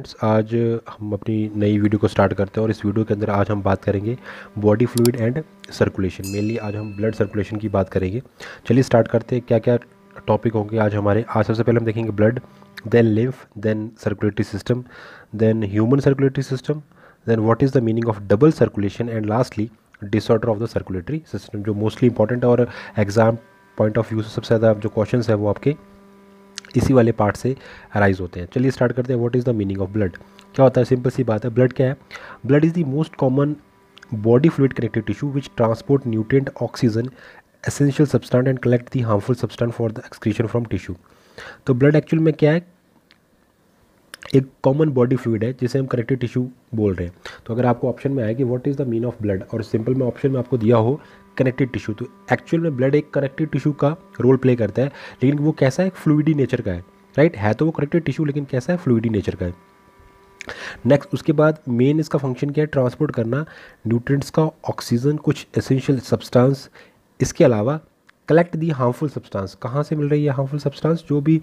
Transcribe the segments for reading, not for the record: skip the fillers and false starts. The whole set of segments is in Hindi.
फ्रेंड्स, आज हम अपनी नई वीडियो को स्टार्ट करते हैं और इस वीडियो के अंदर आज हम बात करेंगे body fluid and circulation. Mainly आज हम ब्लड सर्कुलेशन की बात करेंगे। चलिए स्टार्ट करते हैं। क्या क्या टॉपिक होंगे आज हमारे। आज सबसे पहले हम देखेंगे blood, then lymph, then circulatory system, then human circulatory system, then what is the meaning of double circulation and lastly disorder of the circulatory system, जो मोस्टली इंपॉर्टेंट है और एग्जाम पॉइंट ऑफ व्यू से सबसे ज़्यादा जो क्वेश्चंस है वो आपके इसी वाले पार्ट से अराइज होते हैं। चलिए स्टार्ट करते हैं। What is the meaning of blood. क्या होता है? सिंपल सी बात है। ब्लड क्या है? Blood is the most common body fluid connective tissue which transport nutrient, oxygen, essential substance and collect the harmful substance for the excretion from tissue. तो ब्लड एक्चुअल में क्या है? एक कॉमन बॉडी फ्लूइड है जिसे हम कनेक्टिव टिश्यू बोल रहे हैं। तो अगर आपको ऑप्शन में आए कि what is the mean of blood और सिंपल में ऑप्शन में आपको दिया हो कनेक्टिव टिश्यू, तो एक्चुअल में ब्लड एक कनेक्टिव टिश्यू का रोल प्ले करता है, लेकिन वो कैसा है? फ्लूइडी नेचर का है। राइट है तो वो कनेक्टिव टिश्यू, लेकिन कैसा है? फ्लूइडी नेचर का है। नेक्स्ट उसके बाद मेन इसका फंक्शन क्या है? ट्रांसपोर्ट करना न्यूट्रिएंट्स का, ऑक्सीजन, कुछ एसेंशियल सब्सटेंस। इसके अलावा कलेक्ट दी हार्मफुल सब्सटेंस। कहाँ से मिल रही है हार्मफुल सब्सटेंस? जो भी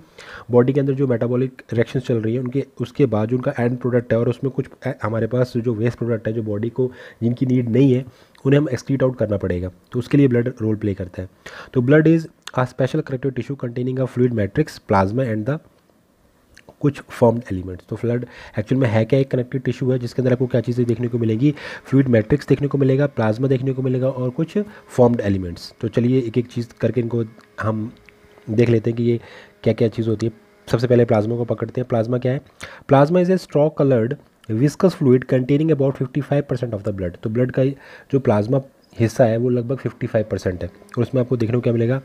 बॉडी के अंदर जो मेटाबॉलिक रिएक्शंस चल रही है उनके उसके बाद जो उनका एंड प्रोडक्ट है और उसमें कुछ हमारे पास जो वेस्ट प्रोडक्ट है जो बॉडी को जिनकी नीड नहीं है उन्हें हम एक्सक्रीट आउट करना पड़ेगा, तो उसके लिए ब्लड रोल प्ले करता है। तो blood is a special connective tissue containing a fluid matrix, plasma and the कुछ फॉर्म्ड एलिमेंट्स। तो ब्लड एक्चुअल में है क्या? एक कनेक्टिव टिश्यू है जिसके अंदर आपको क्या चीज़ें देखने को मिलेंगी? फ्लूइड मैट्रिक्स देखने को मिलेगा, प्लाज्मा देखने को मिलेगा और कुछ फॉर्म्ड एलिमेंट्स। तो चलिए एक एक चीज़ करके इनको हम देख लेते हैं कि ये क्या क्या चीज़ होती है। सबसे पहले प्लाज्मा को पकड़ते हैं। प्लाज्मा क्या है? Plasma is a straw coloured viscous fluid containing about 55% of the blood. तो ब्लड का जो प्लाज्मा हिस्सा है वो लगभग 55% है और उसमें आपको देखने को क्या मिलेगा?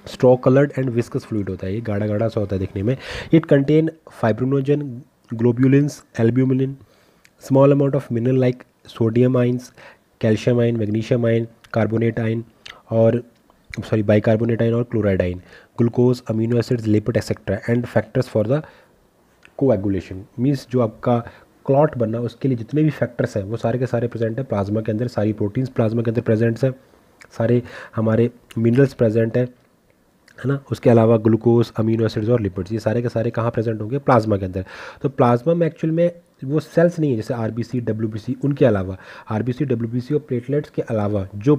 Straw coloured and viscous fluid होता है, ये गाढ़ा गाढ़ा सा होता है देखने में। It contain fibrinogen, ग्लोब्यूलिन्स, albumin, small amount of mineral like sodium ions, calcium ion, magnesium आइन, कार्बोनेट आइन और बाइकार्बोनेट आइन और क्लोराइड आइन, glucose, amino acids, lipid etcetera and factors for the coagulation. Means जो आपका क्लॉट बनना उसके लिए जितने भी फैक्टर्स हैं वो सारे के सारे प्रेजेंट है प्लाज्मा के अंदर। सारी प्रोटीन्स प्लाज्मा के अंदर प्रेजेंट्स है, सारे हमारे मिनरल्स प्रेजेंट है ना। उसके अलावा ग्लूकोज, अमीनो एसिड्स और लिपिड्स, ये सारे के सारे कहाँ प्रेजेंट होंगे? प्लाज्मा के अंदर। तो प्लाज्मा में एक्चुअल में वो सेल्स नहीं है जैसे आरबीसी, डब्ल्यूबीसी, उनके अलावा आरबीसी, डब्ल्यूबीसी और प्लेटलेट्स के अलावा जो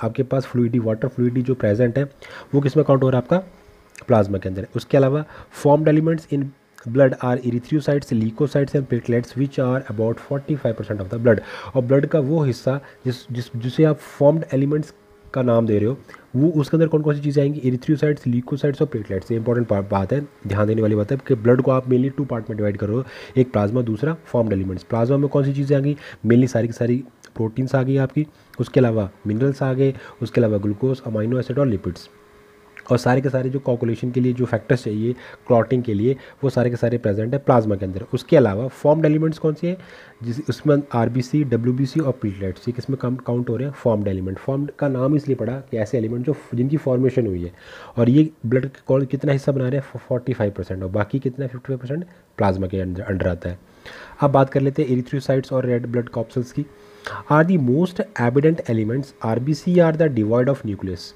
आपके पास फ्लूइडी, वाटर फ्लूइडी जो प्रेजेंट है वो किस में काउंट हो रहा है? आपका प्लाज्मा के अंदर। उसके अलावा formed elements in blood are erythrocytes, leucocytes and platelets which are about 45% of the blood. और ब्लड का वो हिस्सा जिसे आप फॉर्म्ड एलिमेंट्स का नाम दे रहे हो वो उसके अंदर कौन कौन सी चीज़ें आएंगी? इरिथ्रोसाइट्स, लीकोसाइट्स और प्लेटलेट्स। ये इंपॉर्टेंट बात है, ध्यान देने वाली बात है कि ब्लड को आप मेनली 2 पार्ट में डिवाइड करो, एक प्लाज्मा, दूसरा फॉर्म्ड एलिमेंट्स। प्लाज्मा में कौन सी चीज़ें आ गई? मेनली सारी की सारी प्रोटीन्स आ गई आपकी, उसके अलावा मिनरल्स आ गए, उसके अलावा ग्लूकोज, अमाइनो एसिड और लिपिड्स। और सारे के सारे जो कोगुलेशन के लिए जो फैक्टर्स चाहिए क्लॉटिंग के लिए वो सारे के सारे प्रेजेंट है प्लाज्मा के अंदर। उसके अलावा फॉर्म्ड एलिमेंट्स कौन से हैं? जिस उसमें आरबीसी, डब्ल्यूबीसी और प्लेटलेट्स, ये किसमें काउंट हो रहे हैं? Formed element. फॉर्म्ड का नाम इसलिए पड़ा कि ऐसे एलिमेंट जो जिनकी फॉर्मेशन हुई है और ये ब्लड कौन कितना हिस्सा बना रहे हैं? 45%। और बाकी कितना? 55% प्लाज्मा के अंडर आता है। अब बात कर लेते हैं इरिथ्रोसाइट्स और रेड ब्लड कॉप्सल्स की। Are the most evident elements. RBC are the devoid of nucleus.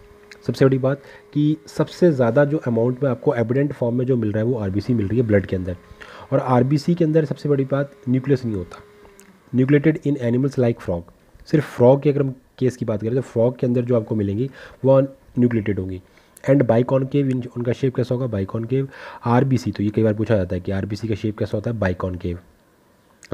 सबसे बड़ी बात कि सबसे ज़्यादा जो अमाउंट में आपको एविडेंट फॉर्म में जो मिल रहा है वो आरबीसी मिल रही है ब्लड के अंदर। और आरबीसी के अंदर सबसे बड़ी बात न्यूक्लियस नहीं होता। न्यूक्लिएटेड इन एनिमल्स लाइक फ्रॉग। सिर्फ फ्रॉग के अगर हम केस की बात करें तो फ्रॉग के अंदर जो आपको मिलेंगी वो न्यूक्लिएटेड होंगी। एंड बाइकॉनकेव, उनका शेप कैसा होगा? बाइकॉनकेव। आरबीसी, तो ये कई बार पूछा जाता है कि आरबीसी का शेप कैसा होता है? बाइकॉनकेव।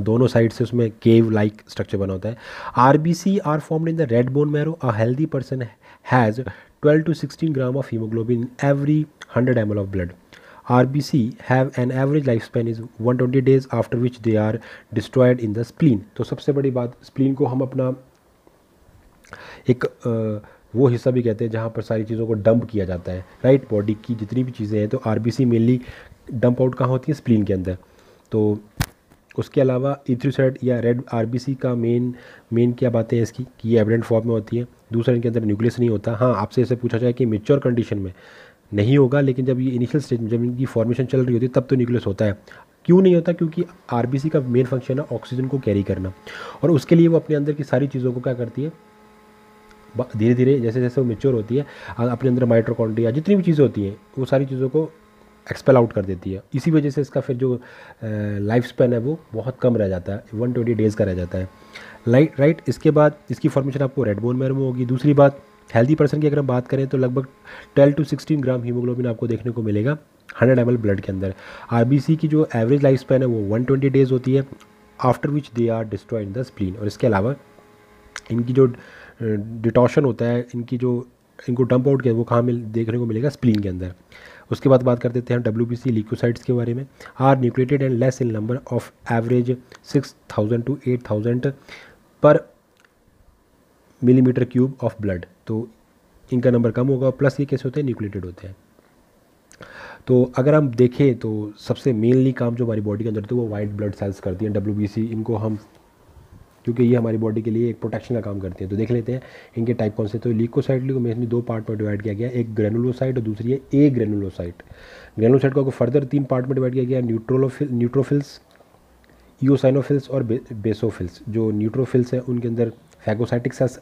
दोनों साइड से उसमें केव लाइक स्ट्रक्चर बना होता है। RBC are formed in the red bone marrow. A healthy person has 12 to 16 gram of hemoglobin in every 100 ml of blood. RBC have an average lifespan is 120 days after which they are destroyed in the spleen. तो सबसे बड़ी बात, स्प्लीन को हम अपना एक वो हिस्सा भी कहते हैं जहाँ पर सारी चीज़ों को डंप किया जाता है, राइट। बॉडी की जितनी भी चीज़ें हैं तो आरबीसी मेनली डंप आउट कहाँ होती है? स्प्लीन के अंदर। तो उसके अलावा इरिथ्रोसाइट या रेड आरबीसी का मेन क्या बातें हैं इसकी कि ये एविडेंट फॉर्म में होती है। दूसरा, इनके अंदर न्यूक्लियस नहीं होता। हाँ, आपसे ऐसे पूछा जाए कि मेच्योर कंडीशन में नहीं होगा, लेकिन जब ये इनिशियल स्टेज में जब इनकी फॉर्मेशन चल रही होती है तब तो न्यूक्लियस होता है। क्यों नहीं होता? क्योंकि आरबीसी का मेन फंक्शन है ऑक्सीजन को कैरी करना, और उसके लिए वो अपने अंदर की सारी चीज़ों को क्या करती है? धीरे धीरे जैसे जैसे वो मेच्योर होती है अपने अंदर माइटोकॉन्ड्रिया जितनी भी चीज़ें होती हैं वो सारी चीज़ों को एक्सपेल आउट कर देती है। इसी वजह से इसका फिर जो लाइफ स्पैन है वो बहुत कम रह जाता है, 120 डेज़ का रह जाता है। राइट। इसके बाद इसकी फॉर्मेशन आपको रेड बोन मैरो में होगी। दूसरी बात, हेल्दी पर्सन की अगर हम बात करें तो लगभग 12 to 16 ग्राम हीमोग्लोबिन आपको देखने को मिलेगा 100 ml ब्लड के अंदर। आरबीसी की जो एवरेज लाइफ स्पैन है वो 120 डेज़ होती है, after which they are destroyed in the spleen. और इसके अलावा इनकी जो डिटॉशन होता है, इनको डंप आउट किया वो कहाँ देखने को मिलेगा, स्प्लीन के अंदर। उसके बाद बात कर देते हैं WBC ल्यूकोसाइट्स के बारे में। Are nucleated and less in number of average 6000 to 8000 पर मिलीमीटर क्यूब ऑफ ब्लड। तो इनका नंबर कम होगा, प्लस ये कैसे होते हैं, न्यूक्लिएटेड होते हैं। तो अगर हम देखें तो सबसे मेनली काम जो हमारी बॉडी के अंदर होता है वो वाइट ब्लड सेल्स करती हैं, WBC। इनको हम, क्योंकि ये हमारी बॉडी के लिए एक प्रोटेक्शन का काम करते हैं। तो देख लेते हैं इनके टाइप कौन से। तो ल्यूकोसाइट को मेनली दो पार्ट में डिवाइड किया गया, एक ग्रेनुलोसाइट और दूसरी है ए ग्रेनुलोसाइट। ग्रेनुलोसाइट को फर्दर 3 पार्ट में डिवाइड किया गया, न्यूट्रोफिल्स, ईओसाइनोफिल्स और बेसोफिल्स। जो न्यूट्रोफिल्स हैं उनके अंदर फैगोसाइटिक सेल्स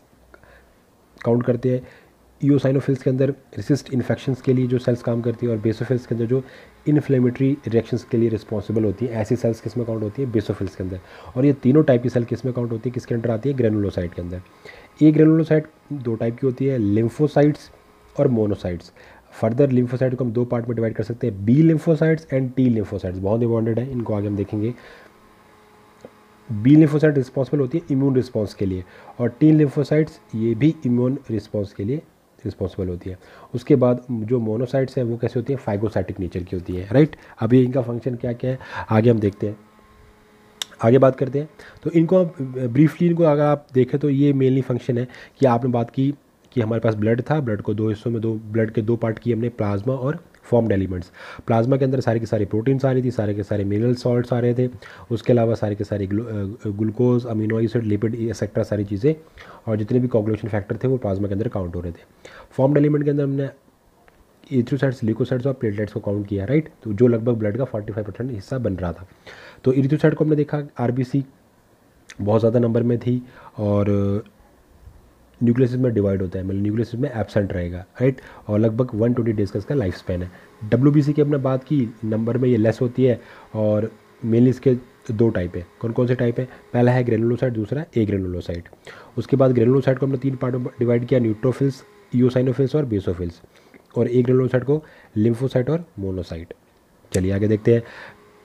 काउंट करते हैं, ईओसाइनोफिल्स के अंदर रेसिस्ट इन्फेक्शंस के लिए जो सेल्स काम करती है, और बेसोफिल्स के अंदर जो इन्फ्लेमेटरी रिएक्शंस के लिए रिस्पॉन्सिबल होती है। ऐसी सेल्स किस में काउंट होती है, बेसोफिल्स के अंदर। और ये तीनों टाइप की सेल किस में काउंट होती है, किसके अंदर आती है, ग्रेनुलोसाइट के अंदर। ये ग्रेनुलोसाइट 2 टाइप की होती है, लिम्फोसाइट्स और मोनोसाइट्स। फर्दर लिम्फोसाइट को हम 2 पार्ट में डिवाइड कर सकते हैं, B lymphocytes and T lymphocytes. बहुत इंपॉर्टेंट है, इनको आगे हम देखेंगे। बी लिम्फोसाइट रिस्पॉन्सिबल होती है इम्यून रिस्पॉन्स के लिए, और टी लिम्फोसाइट्स ये भी इम्यून रिस्पॉन्स के लिए रिस्पॉन्सिबल होती है। उसके बाद जो मोनोसाइट्स हैं वो कैसे होती है, फाइगोसाइटिक नेचर की होती है। राइट। अभी इनका फंक्शन क्या क्या है आगे हम देखते हैं, आगे बात करते हैं। तो इनको आप ब्रीफली, इनको अगर आप देखें तो ये मेनली फंक्शन है कि आपने बात की कि हमारे पास ब्लड था, ब्लड को 2 हिस्सों में, ब्लड के 2 पार्ट किए हमने, प्लाज्मा और फॉर्म्ड एलिमेंट्स। प्लाज्मा के अंदर सारे के सारे प्रोटीन्स आ रही थी, सारे के सारे मिनरल सॉल्ट्स आ रहे थे। उसके अलावा सारे के सारे glucose, amino acid, lipid etcetera सारी चीज़ें, और जितने भी कोगुलेशन फैक्टर थे वो प्लाज्मा के अंदर काउंट हो रहे थे। फॉर्म्ड एलिमेंट के अंदर हमने इरिथ्रोसाइट्स, ल्यूकोसाइट्स और प्लेटलेट्स को काउंट किया। राइट। तो जो लगभग ब्लड का 45% हिस्सा बन रहा था। तो इरिथ्रोसाइट को हमने देखा आरबीसी बहुत ज़्यादा नंबर में थी, और न्यूक्लियस में डिवाइड होता है, मतलब न्यूक्लियस में एब्सेंट रहेगा। राइट। और लगभग 120 डेज़ का इसका लाइफ स्पैन है। WBC की हमने बात की, नंबर में ये लेस होती है, और मेनली इसके 2 टाइप है। कौन कौन से टाइप है, पहला है ग्रेनुलोसाइट, दूसरा ए ग्रेनुलोसाइट। उसके बाद ग्रेनुलोसाइट को हमने 3 पार्ट में डिवाइड किया, न्यूट्रोफिल्स, ईओसाइनोफिल्स और बेसोफिल्स। और ए ग्रेनुलोसाइट को लिम्फोसाइट और मोनोसाइट। चलिए आगे देखते हैं।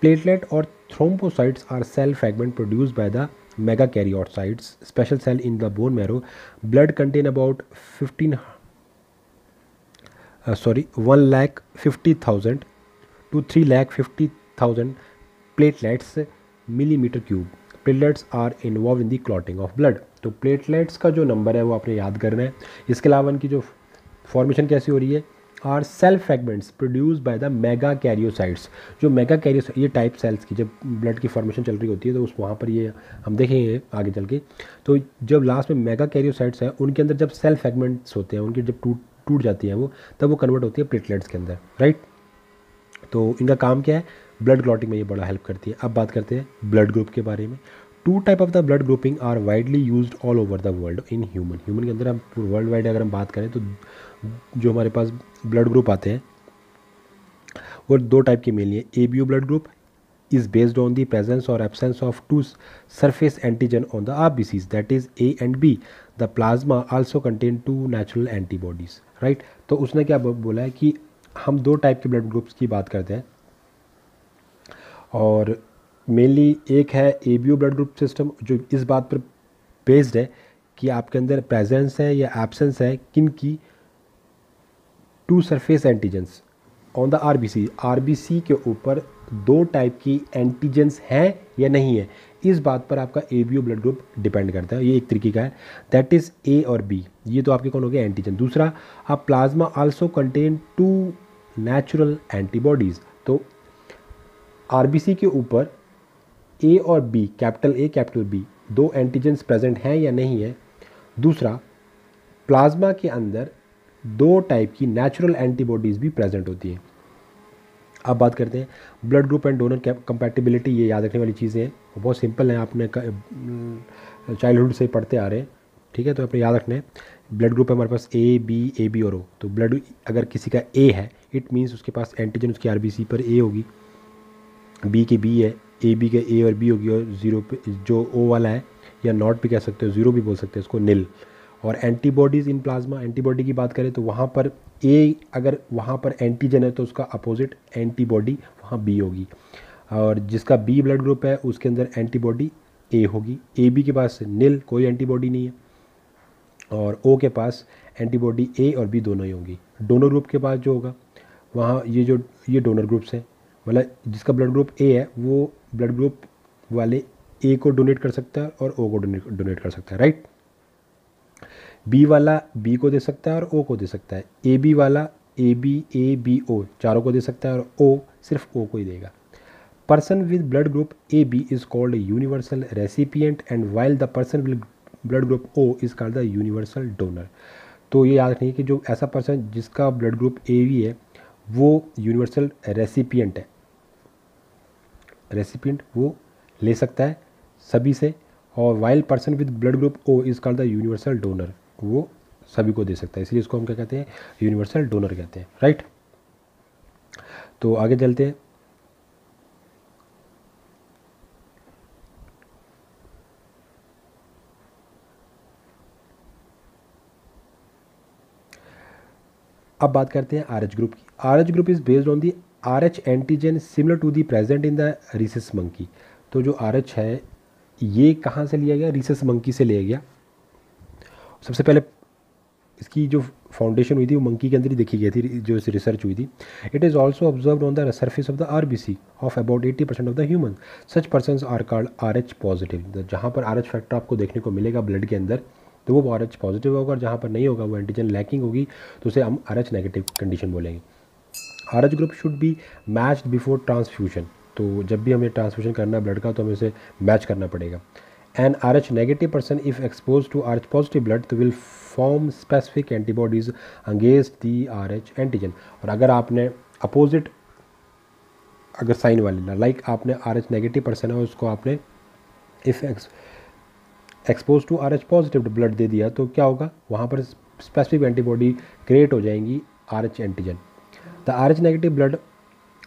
प्लेटलेट और thrombocytes are cell fragment produced by the megakaryocytes, special cell in the bone marrow. Blood contain about 1,50,000 to 3,50,000 platelets millimeter cube. Platelets are involved in the clotting of blood. तो प्लेटलेट्स का जो नंबर है वो आपने याद करना है। इसके अलावा इनकी जो फॉर्मेशन कैसी हो रही है, are cell fragments produce by the megakaryocytes. जो मेगा कैरियोसाइट, ये टाइप सेल्स की जब ब्लड की फॉर्मेशन चल रही होती है तो उस वहाँ पर ये हम देखेंगे आगे चल के। तो जब लास्ट में मेगा कैरियोसाइट्स हैं, उनके अंदर जब सेल फ्रैगमेंट्स होते हैं, उनकी जब टूट जाती हैं वो, तब वो कन्वर्ट होती है प्लेटलेट्स के अंदर। राइट। तो इनका काम क्या है, ब्लड क्लॉटिंग में ये बड़ा हेल्प करती है। अब बात करते हैं ब्लड ग्रुप के बारे में। 2 type of the blood grouping are widely used all over the world in human के अंदर। हम वर्ल्ड वाइड अगर हम बात करें तो जो हमारे पास ब्लड ग्रुप आते हैं वो 2 टाइप के मेनली है। ABO blood group is based on the presence or absence of 2 surface antigen on the RBCs, that is A and B. The plasma also contain 2 natural antibodies. Right. तो उसने क्या बोला है कि हम 2 टाइप के ब्लड ग्रुप्स की बात करते हैं, और मेनली एक है ABO ब्लड ग्रुप सिस्टम, जो इस बात पर बेस्ड है कि आपके अंदर प्रेजेंस है या एब्सेंस है किन की, 2 surface antigens on the RBC के ऊपर 2 टाइप की एंटीजेंस हैं या नहीं है, इस बात पर आपका ABO ब्लड ग्रुप डिपेंड करता है। ये एक तरीके का है, दैट इज़ A और B। ये तो आपके कौन हो गया, एंटीजन। दूसरा, आप plasma also contain 2 natural antibodies. तो आरबीसी के ऊपर A और B, capital A capital B, 2 antigens present हैं या नहीं है। दूसरा, प्लाज्मा के अंदर 2 टाइप की नेचुरल एंटीबॉडीज़ भी प्रेजेंट होती हैं। अब बात करते हैं blood group and donor compatibility. ये याद रखने वाली चीज़ें हैं, बहुत सिंपल हैं, आपने चाइल्डहुड से पढ़ते आ रहे हैं। ठीक है, तो अपने याद रखना है ब्लड ग्रुप है हमारे पास ए बी और ओ। तो ब्लड अगर किसी का ए है, इट मीन्स उसके पास एंटीजन उसकी आरबीसी पर ए होगी, बी के बी है, ए बी के ए और बी होगी, और जीरो पे जो ओ वाला है, या नॉट भी कह सकते हो, ज़ीरो भी बोल सकते हैं उसको, नील। और एंटीबॉडीज़ इन प्लाज्मा, एंटीबॉडी की बात करें तो वहाँ पर ए अगर वहाँ पर एंटीजन है तो उसका अपोजिट एंटीबॉडी वहाँ बी होगी, और जिसका बी ब्लड ग्रुप है उसके अंदर एंटीबॉडी ए होगी। ए बी के पास नील, कोई एंटीबॉडी नहीं है, और ओ के पास एंटीबॉडी ए और बी दोनों ही होंगी। डोनर ग्रुप के पास जो होगा वहाँ ये डोनर ग्रुप्स हैं, मतलब जिसका ब्लड ग्रुप ए है वो ब्लड ग्रुप वाले ए को डोनेट कर सकता है और ओ को डोनेट कर सकता है, राइट। बी वाला बी को दे सकता है और ओ को दे सकता है। ए बी वाला ए बी ओ चारों को दे सकता है, और ओ सिर्फ ओ को ही देगा। Person with blood group A B is called universal recipient and while the person with blood group O is called the universal donor. तो ये याद रखिए कि जो ऐसा पर्सन जिसका ब्लड ग्रुप ए बी है वो यूनिवर्सल रेसिपिएंट है, रेसिपिएंट वो ले सकता है सभी से, और while person with blood group O is called the universal donor, वो सभी को दे सकता है, इसलिए इसको हम क्या कहते हैं, यूनिवर्सल डोनर कहते हैं, राइट। तो आगे चलते हैं। अब बात करते हैं आर एच ग्रुप की। R H group is based on the R H antigen similar to the present in the rhesus monkey. तो जो आर एच है ये कहाँ से लिया गया, रीसस मंकी से लिया गया। सबसे पहले इसकी जो फाउंडेशन हुई थी वो मंकी के अंदर ही देखी गई थी, जो रिसर्च हुई थी। It is also observe on the surface of the RBC of about 80% of the human. Such persons are called Rh H पॉजिटिव। जहाँ पर आर एच फैक्टर आपको देखने को मिलेगा ब्लड के अंदर तो वो आर एच पॉजिटिव होगा, और जहाँ पर नहीं होगा वो एंटीजन लैकिंग होगी तो उसे हम आर एच नेगेटिव कंडीशन बोलेंगे। Are H group should be matched before transfusion. तो जब भी हमें ट्रांसफ्यूजन करना है ब्लड का तो हमें उसे मैच करना पड़ेगा। An R H negative person if expose to R H positive blood तो will form specific antibodies against the R H antigen. और अगर आपने अपोजिट अगर साइन वाले लाइक आपने आर एच नेगेटिव पर्सन है उसको आपने if expose to R H positive blood दे दिया तो क्या होगा, वहाँ पर स्पेसिफिक एंटीबॉडी क्रिएट हो जाएंगी are H antigen. The R H negative blood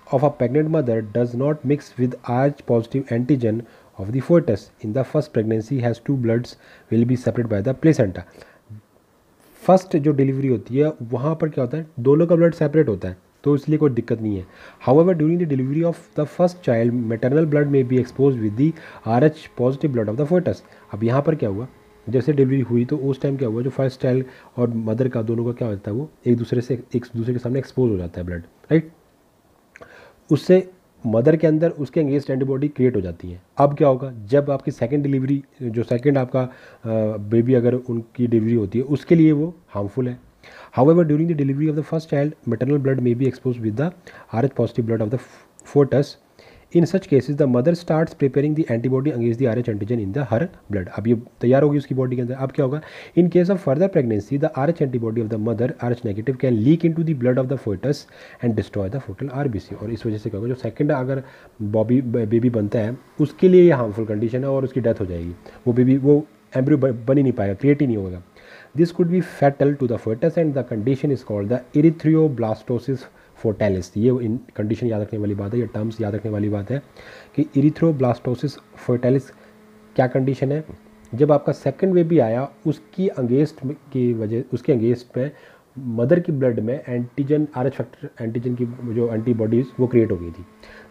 of a pregnant mother does not mix with Rh positive antigen of the fetus in the first pregnancy has two bloods will be separated by the placenta। First जो डिलीवरी होती है वहाँ पर क्या होता है, दोनों का ब्लड सेपरेट होता है तो इसलिए कोई दिक्कत नहीं है। However during the delivery of the first child maternal blood में be expose with the R H positive blood of the fetus। अब यहाँ पर क्या हुआ, जैसे डिलीवरी हुई तो उस टाइम क्या हुआ, जो फर्स्ट चाइल्ड और मदर का दोनों का क्या होता है वो एक दूसरे के सामने एक्सपोज हो जाता है ब्लड, राइट। उससे मदर के अंदर उसके अगेंस्ट एंटीबॉडी क्रिएट हो जाती है। अब क्या होगा, जब आपकी सेकंड डिलीवरी जो सेकंड आपका बेबी अगर उनकी डिलीवरी होती है उसके लिए वो हार्मफुल है। However during the delivery of the first child maternal blood may be expose with the R H positive blood of the fetus। In such cases the mother starts preparing the antibody against the R H antigen in the her blood. अब ये तैयार होगी उसकी बॉडी के अंदर। अब क्या होगा, in case of further pregnancy the R H antibody of the mother R H negative can leak into the blood of the fetus and destroy the foetal RBC. और इस वजह से क्या होगा, जो सेकंड अगर बेबी बनता है उसके लिए ये हार्मफुल कंडीशन है और उसकी डेथ हो जाएगी, वो एम्ब्रियो बन ही नहीं पाएगा, क्रिएट ही नहीं होगा। This could be fatal to the fetus and the condition is called the erythroblastosis fetalis. ये इन कंडीशन याद रखने वाली बात है, ये टर्म्स याद रखने वाली बात है कि इरिथ्रोब्लास्टोसिस फोर्टेलिस क्या कंडीशन है, जब आपका सेकंड बेबी आया उसकी उसके अगेंस्ट में मदर की ब्लड में antigen R H factor antigen की जो एंटीबॉडीज़ वो क्रिएट हो गई थी।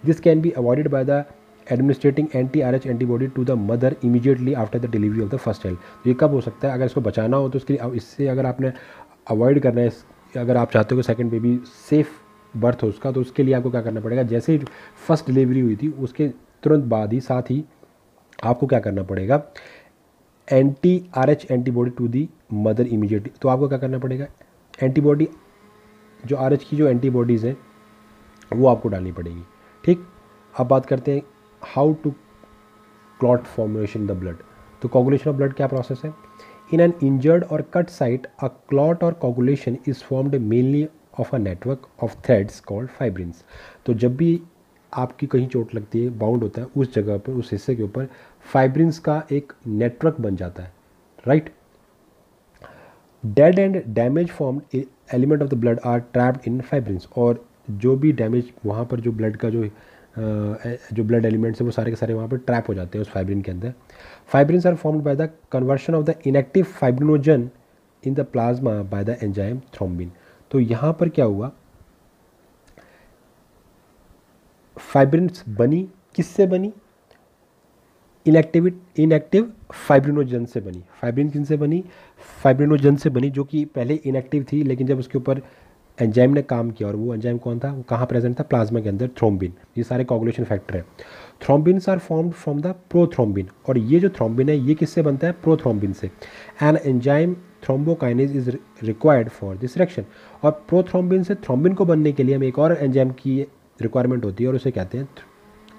This can be avoided by the administrating anti R H antibody to the mother immediately after the delivery of the first child. ये कब हो सकता है, अगर इसको बचाना हो तो उसके लिए इससे अगर आपने अवॉइड करना है, अगर आप चाहते हो कि सेकंड बेबी सेफ बर्थ हो उसका, तो उसके लिए आपको क्या करना पड़ेगा, जैसे ही फर्स्ट डिलीवरी हुई थी उसके तुरंत बाद ही साथ ही आपको क्या करना पड़ेगा, anti R H antibody to the mother immediately. तो आपको क्या करना पड़ेगा, एंटीबॉडी जो आर एच की जो एंटीबॉडीज़ हैं वो आपको डालनी पड़ेगी, ठीक। अब बात करते हैं how to clot formation the blood. तो कोगुलेशन ऑफ ब्लड क्या प्रोसेस है, इन एन इंजर्ड और कट साइट अ क्लॉट और coagulation is formed mainly of a network of threads called fibrins. तो जब भी आपकी कहीं चोट लगती है, बाउंड होता है, उस जगह पर उस हिस्से के ऊपर फाइब्रिन्स का एक नेटवर्क बन जाता है, right. Dead and damage formed element of the blood are trapped in fibrins, और जो भी डैमेज वहाँ पर जो ब्लड का जो ब्लड एलिमेंट्स है वो सारे के सारे वहाँ पर ट्रैप हो जाते हैं उस फाइब्रिन के अंदर. Fibrins are formed by the conversion of the inactive fibrinogen in the plasma by the enzyme thrombin. तो यहाँ पर क्या हुआ, फाइब्रिन्स बनी, किससे बनी, इनएक्टिव फाइब्रिनोजन से बनी. फाइब्रिन किन से बनी, फाइब्रिनोजन से बनी, जो कि पहले इनएक्टिव थी, लेकिन जब उसके ऊपर एंजाइम ने काम किया, और वो एंजाइम कौन था, वो कहाँ प्रेजेंट था, प्लाज्मा के अंदर, थ्रोम्बिन. ये सारे कोगुलेशन फैक्टर है. Thrombins are formed from the prothrombin, और ये जो थ्रोम्बिन है ये किससे बनता है, प्रोथ्रोम्बिन से. An enzyme thrombokinase is required for this reaction. और प्रोथ्रोम्बिन से थ्रोम्बिन को बनने के लिए हमें एक और एंजाइम की रिक्वायरमेंट होती है, और उसे कहते हैं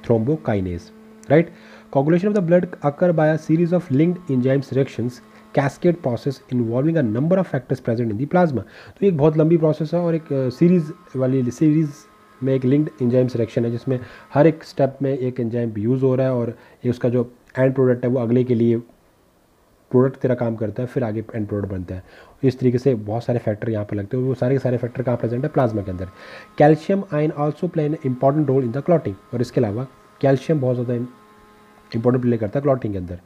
thrombokinase. Right. Coagulation of the blood occur by a series of linked enzymes reactions, cascade process involving a number of factors present in the plasma. तो एक बहुत लंबी प्रोसेस है, और एक सीरीज में एक लिंक्ड एंजाइम्स रिएक्शन है, जिसमें हर एक स्टेप में एक एंजाइम यूज़ हो रहा है, और ये उसका जो एंड प्रोडक्ट है वो अगले के लिए प्रोडक्ट तेरा काम करता है, फिर आगे एंड प्रोडक्ट बनता है. इस तरीके से बहुत सारे फैक्टर यहाँ पर लगते हैं, वो सारे के सारे फैक्टर कहाँ प्रेजेंट है, प्लाज्मा के अंदर. Calcium ion also play an important role in the clotting, और इसके अलावा कैल्शियम बहुत ज़्यादा इंपॉर्टेंट प्ले करता है क्लॉटिंग के अंदर.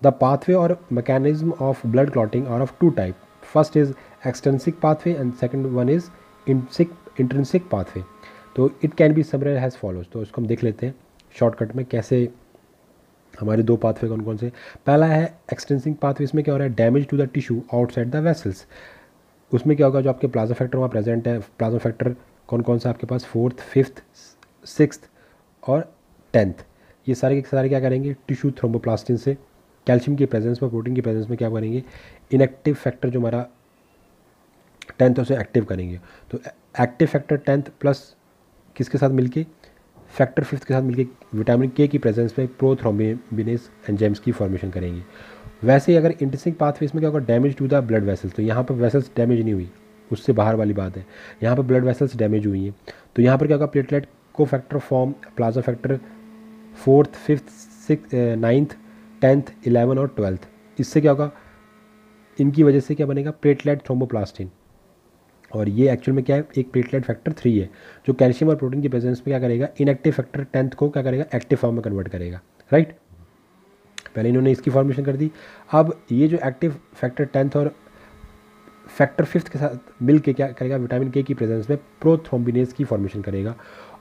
द पाथवे और mechanism of blood clotting are of two type. First is extrinsic pathway and second one is intrinsic pathway. तो it can be summarized as follows. तो इसको हम देख लेते हैं शॉर्टकट में कैसे हमारे दो पाथवे कौन कौन से. पहला है एक्सटेंसिक पाथवे. इसमें क्या हो रहा है, damage to the tissue outside the vessels. उसमें क्या होगा, जो आपके प्लाज्मा फैक्टर वहाँ प्रेजेंट है, प्लाज्मा फैक्टर कौन कौन सा आपके पास, 4th, 5th, 6th और 10th. ये सारे के सारे क्या करेंगे, टिश्यू थ्रोम्बोप्लास्टिन से कैल्शियम की प्रेजेंस में, प्रोटीन की प्रेजेंस में क्या करेंगे, इनएक्टिव फैक्टर जो हमारा 10th उसे एक्टिव करेंगे. तो एक्टिव फैक्टर 10th प्लस किसके साथ मिलके, फैक्टर 5th के साथ मिलके विटामिन के की प्रेजेंस में प्रोथ्रोम्बिनेज एंजाइम्स की फॉर्मेशन करेंगे. वैसे ही अगर इंट्रिंसिक पाथवे में क्या होगा, damage to the blood vessels. तो यहाँ पर वेसल्स डैमेज नहीं हुई, उससे बाहर वाली बात है. यहाँ पर ब्लड वेसल्स डैमेज हुई हैं, तो यहाँ पर क्या होगा, प्लेटलेट को factor form, plasma factor 4th, 5th, 6th, 9th, 10th, 11 और 12th. इससे क्या होगा, इनकी वजह से क्या बनेगा, प्लेटलेट थ्रोम्बोप्लास्टिन. और ये एक्चुअल में क्या है, एक प्लेटलेट फैक्टर 3 है, जो कैल्शियम और प्रोटीन की प्रेजेंस में क्या करेगा, इनएक्टिव फैक्टर 10th को क्या करेगा, एक्टिव फॉर्म में कन्वर्ट करेगा. राइट. पहले इन्होंने इसकी फॉर्मेशन कर दी. अब ये जो एक्टिव फैक्टर 10th और फैक्टर 5th के साथ मिल के क्या करेगा, विटामिन के की प्रेजेंस में प्रोथ्रोम्बिनेज की फॉर्मेशन करेगा.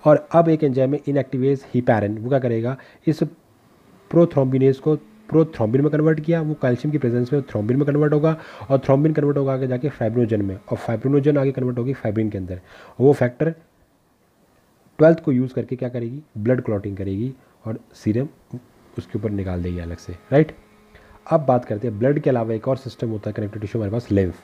और अब एक एंजाइम में इनएक्टिवेज हिपैरिन, वो क्या करेगा, इस प्रोथ्रोम्बिनेज को प्रोथ्रोम्बिन में कन्वर्ट किया, वो कैल्शियम की प्रेजेंस में थ्रोम्बिन में कन्वर्ट होगा, और थ्रोम्बिन कन्वर्ट होगा आगे जाके फाइब्रिनोजन में, और फाइब्रिनोजन आगे कन्वर्ट होगी फाइब्रिन के अंदर. वो फैक्टर 12th को यूज़ करके क्या करेगी, ब्लड क्लॉटिंग करेगी, और सीरम उसके ऊपर निकाल देगी अलग से. राइट. अब बात करते हैं ब्लड के अलावा एक और सिस्टम होता है कनेक्टिव टिश्यू हमारे पास, lymph.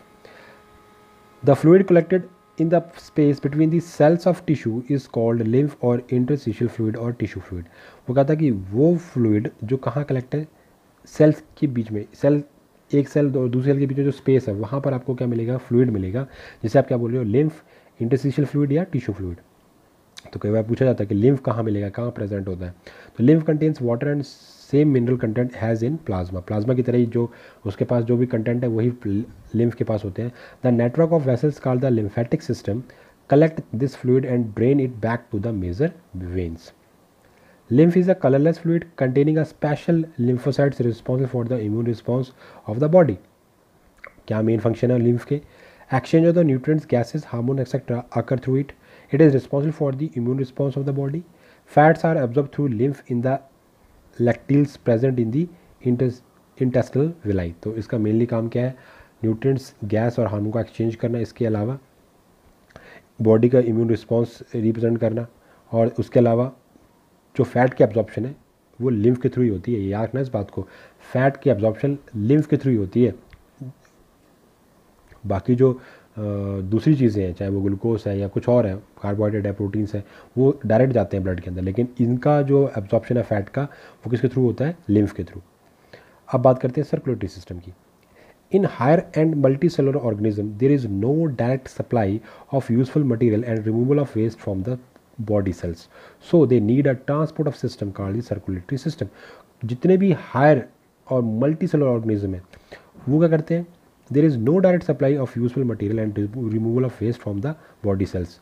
The fluid collected in the space between the cells of tissue is called lymph और interstitial fluid और tissue fluid. वो कहता है कि वो फ्लूइड जो कहाँ कलेक्ट है, सेल्स के बीच में, सेल एक सेल और दूसरे सेल के बीच में जो स्पेस है, वहाँ पर आपको क्या मिलेगा, फ्लूइड मिलेगा, जिसे आप क्या बोल रहे हो, लिम्फ, इंटरस्टिशियल फ्लूइड या टिश्यू फ्लूइड. तो कई बार पूछा जाता है कि लिम्फ कहाँ मिलेगा, कहाँ प्रेजेंट होता है. तो lymph contains water and same mineral content has in plasma. Plasma की तरह ही जो उसके पास जो भी कंटेंट है वही लिम्फ के पास होते हैं. The network of vessels called the lymphatic system collect this fluid and drain it back to the major veins. Lymph is a colourless fluid containing a special lymphocytes responsible for the immune response of the body. क्या मेन फंक्शन है लिम्फ के, exchange of the nutrients, gases, hormone etcetera occur through it. It is responsible for the immune response of the body. Fats are absorbed through lymph in the lacteals present in the intestinal villi. तो इसका मेनली काम क्या है, न्यूट्रिएंट्स, गैस और हार्मोन का एक्सचेंज करना, इसके अलावा बॉडी का इम्यून रिस्पॉन्स रिप्रेजेंट करना, और उसके अलावा जो फैट की एब्जॉर्प्शन है वो लिम्फ के थ्रू ही होती है. याद रखना इस बात को, फैट की एब्जॉर्प्शन लिम्फ के थ्रू ही होती है. बाकी जो दूसरी चीज़ें हैं, चाहे वो ग्लूकोज है या कुछ और है, कार्बोहाइड्रेट है, प्रोटीन्स है, वो डायरेक्ट जाते हैं ब्लड के अंदर, लेकिन इनका जो एब्जॉर्प्शन है फैट का, वो किसके थ्रू होता है, लिम्फ के थ्रू. अब बात करते हैं सर्कुलेटरी सिस्टम की. In higher and multi cellular organism there is no direct supply of useful material and removal of waste from the body cells, so they need a transport of system called the circulatory system. जितने भी हायर और मल्टी सेलुलर ऑर्गेनिज्म है वो क्या करते हैं, there is no direct supply of useful material and removal of waste from the body cells.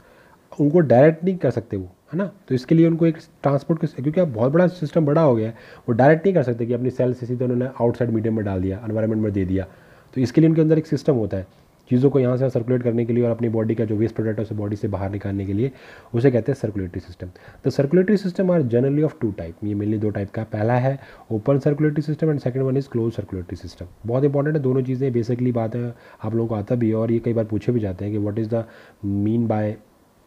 उनको डायरेक्ट नहीं कर सकते वो, है ना, तो इसके लिए उनको एक ट्रांसपोर्ट के, क्योंकि अब बहुत बड़ा सिस्टम बड़ा हो गया है, वो डायरेक्ट नहीं कर सकते कि अपनी सेल से सीधे उन्होंने आउटसाइड मीडियम में डाल दिया, एनवायरनमेंट में दे दिया। तो इसके लिए उनके अंदर एक सिस्टम होता है चीज़ों को यहाँ से सर्कुलेट करने के लिए और अपनी बॉडी का जो वेस्ट प्रोडक्ट है उसे बॉडी से बाहर निकालने के लिए, उसे कहते हैं circulatory system. The circulatory system are generally of two type, ये मेनली दो टाइप का। पहला है open circulatory system and second one is close circulatory system. बहुत इंपॉर्टेंट है दोनों चीज़ें, बेसिकली बात है आप लोगों को आता भी है और ये कई बार पूछे भी जाते हैं कि what is the mean by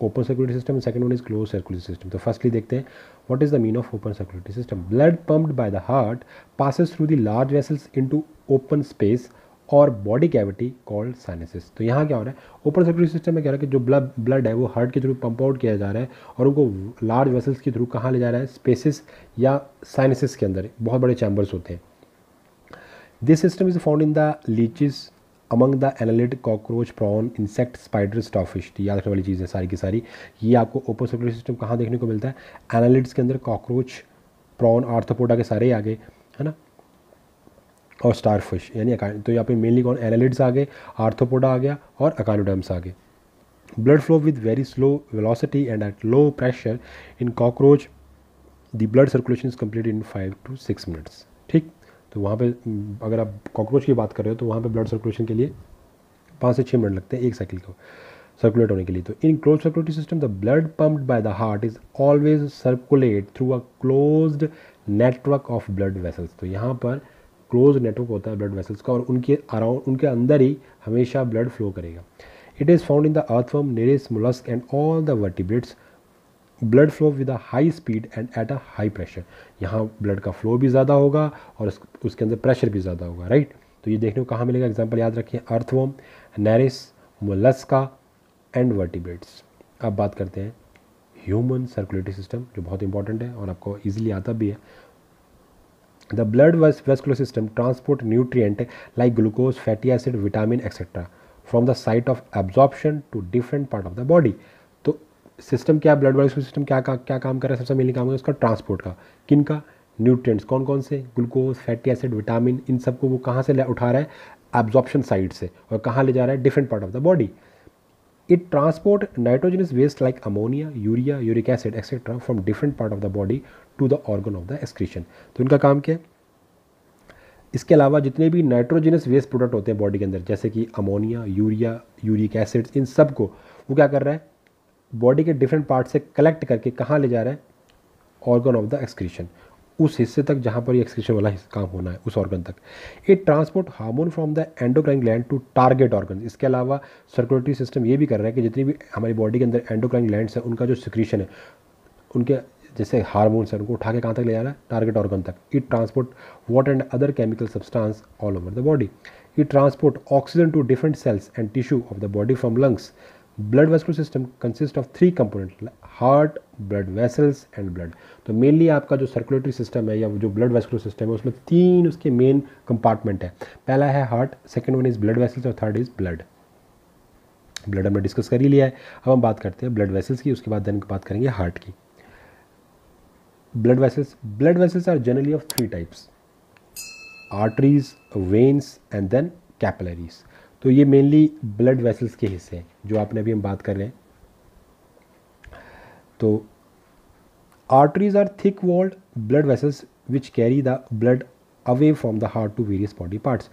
open circulatory system, second one is close circulatory system. तो फर्स्टली देखते हैं what is the mean of open circulatory system. Blood pumped by the heart passes through the large vessels into open space और बॉडी कैविटी कॉल्ड साइनसेस। तो यहाँ क्या हो रहा है, ओपन सर्कुलेटरी सिस्टम में क्या रहा है कि जो ब्लड है वो हार्ट के थ्रू पंप आउट किया जा रहा है और उनको लार्ज वेसल्स के थ्रू कहाँ ले जा रहा है, स्पेसिस या साइनसेस के अंदर, बहुत बड़े चैम्बर्स होते हैं। This system is found in the leeches among the annelid, cockroach, prawn, insect, spider, starfish. तो याद रखने वाली चीज़ें सारी की सारी, ये आपको ओपन सर्कुलेटरी सिस्टम कहाँ देखने को मिलता है, एनालिड्स के अंदर, कॉकरोच, प्रॉन, आर्थ्रोपोडा के सारे आ गए, है ना, और स्टारफिश यानी तो यहाँ पे मेनली कौन, एनालिड्स आ गए, आर्थ्रोपोडा आ गया और अकानोडर्म्स आ गए। Blood flow with very slow velocity and at low pressure in cockroach the blood circulation is complete in 5 to 6 minutes. ठीक, तो वहाँ पे अगर आप कॉकरोच की बात कर रहे हो तो वहाँ पे ब्लड सर्कुलेशन के लिए 5 से 6 मिनट लगते हैं एक साइकिल को सर्कुलेट होने के लिए। तो in close circulatory system the blood pumped by the heart is always circulate through a closed network of blood vessels. तो यहाँ पर क्लोज नेटवर्क होता है ब्लड वेसल्स का और उनके अराउंड, उनके अंदर ही हमेशा ब्लड फ्लो करेगा। It is found in the earthworm, nereis, mollusc and all the vertebrates. Blood flow with a high speed and at a high pressure. यहाँ ब्लड का फ्लो भी ज़्यादा होगा और उसके अंदर प्रेशर भी ज़्यादा होगा, राइट। तो ये देखने को कहाँ मिलेगा, एग्जाम्पल याद रखिए, earthworm, Nereis, Mollusca and vertebrates. अब बात करते हैं ह्यूमन सर्कुलेटरी सिस्टम, जो बहुत इंपॉर्टेंट है और आपको ईजिली आता भी है। The blood vascular system transport nutrient like glucose, fatty acid, vitamin etc. from the site of absorption to different part of the body। तो सिस्टम क्या, ब्लड वैस्कुलर सिस्टम क्या काम कर रहा है, सबसे मेनली काम है उसका ट्रांसपोर्ट का। किन का, न्यूट्रिएंट्स, कौन कौन से, ग्लूकोज, फैटी एसिड, विटामिन, इन सबको वो कहाँ से उठा रहा है, एब्जॉर्प्शन साइड से, और कहाँ ले जा रहा है, different part of the body. It transport nitrogenous waste like ammonia, urea, uric acid etc. from different part of the body to the organ of the excretion। तो इनका काम क्या है, इसके अलावा जितने भी नाइट्रोजनस वेस्ट प्रोडक्ट होते हैं बॉडी के अंदर, जैसे कि अमोनिया, यूरिया, यूरिक एसिड्स, इन सब को वो क्या कर रहा है, बॉडी के डिफरेंट पार्ट से कलेक्ट करके कहाँ ले जा रहा है, ऑर्गन ऑफ द एक्सक्रीशन, उस हिस्से तक जहाँ पर ये एक्सक्रीशन वाला काम होना है, उस ऑर्गन तक। It transport hormone from the endocrine gland to target organ. इसके अलावा सर्कुलेटरी सिस्टम ये भी कर रहा है कि जितनी भी हमारी बॉडी के अंदर एंडोक्राइन ग्लैंड्स है, उनका जो सिक्रीशन है, उनके जैसे हार्मोन्स है, उनको उठा के कहाँ तक ले जा रहा है, टारगेट ऑर्गन तक। It transport water and other chemical substance all over the body. It transport oxygen to different cells and tissue of the body from lungs. Blood vascular system consist of 3 component, heart, blood vessels and blood. तो मेनली आपका जो सर्कुलेटरी सिस्टम है या जो ब्लड वेस्कुलर सिस्टम है उसमें 3 उसके मेन कंपार्टमेंट है। पहला है heart, second one is blood vessels और थर्ड इज ब्लड। ब्लड हमने डिस्कस कर ही लिया है, अब हम बात करते हैं ब्लड वेसल्स की, उसके बाद देन बात करेंगे हार्ट की। Blood vessels are generally of 3 types, arteries, veins and then capillaries. तो ये मेनली ब्लड वेसल्स के हिस्से हैं जो आपने अभी हम बात कर रहे हैं। तो arteries are thick walled blood vessels which carry the blood away from the heart to various body parts.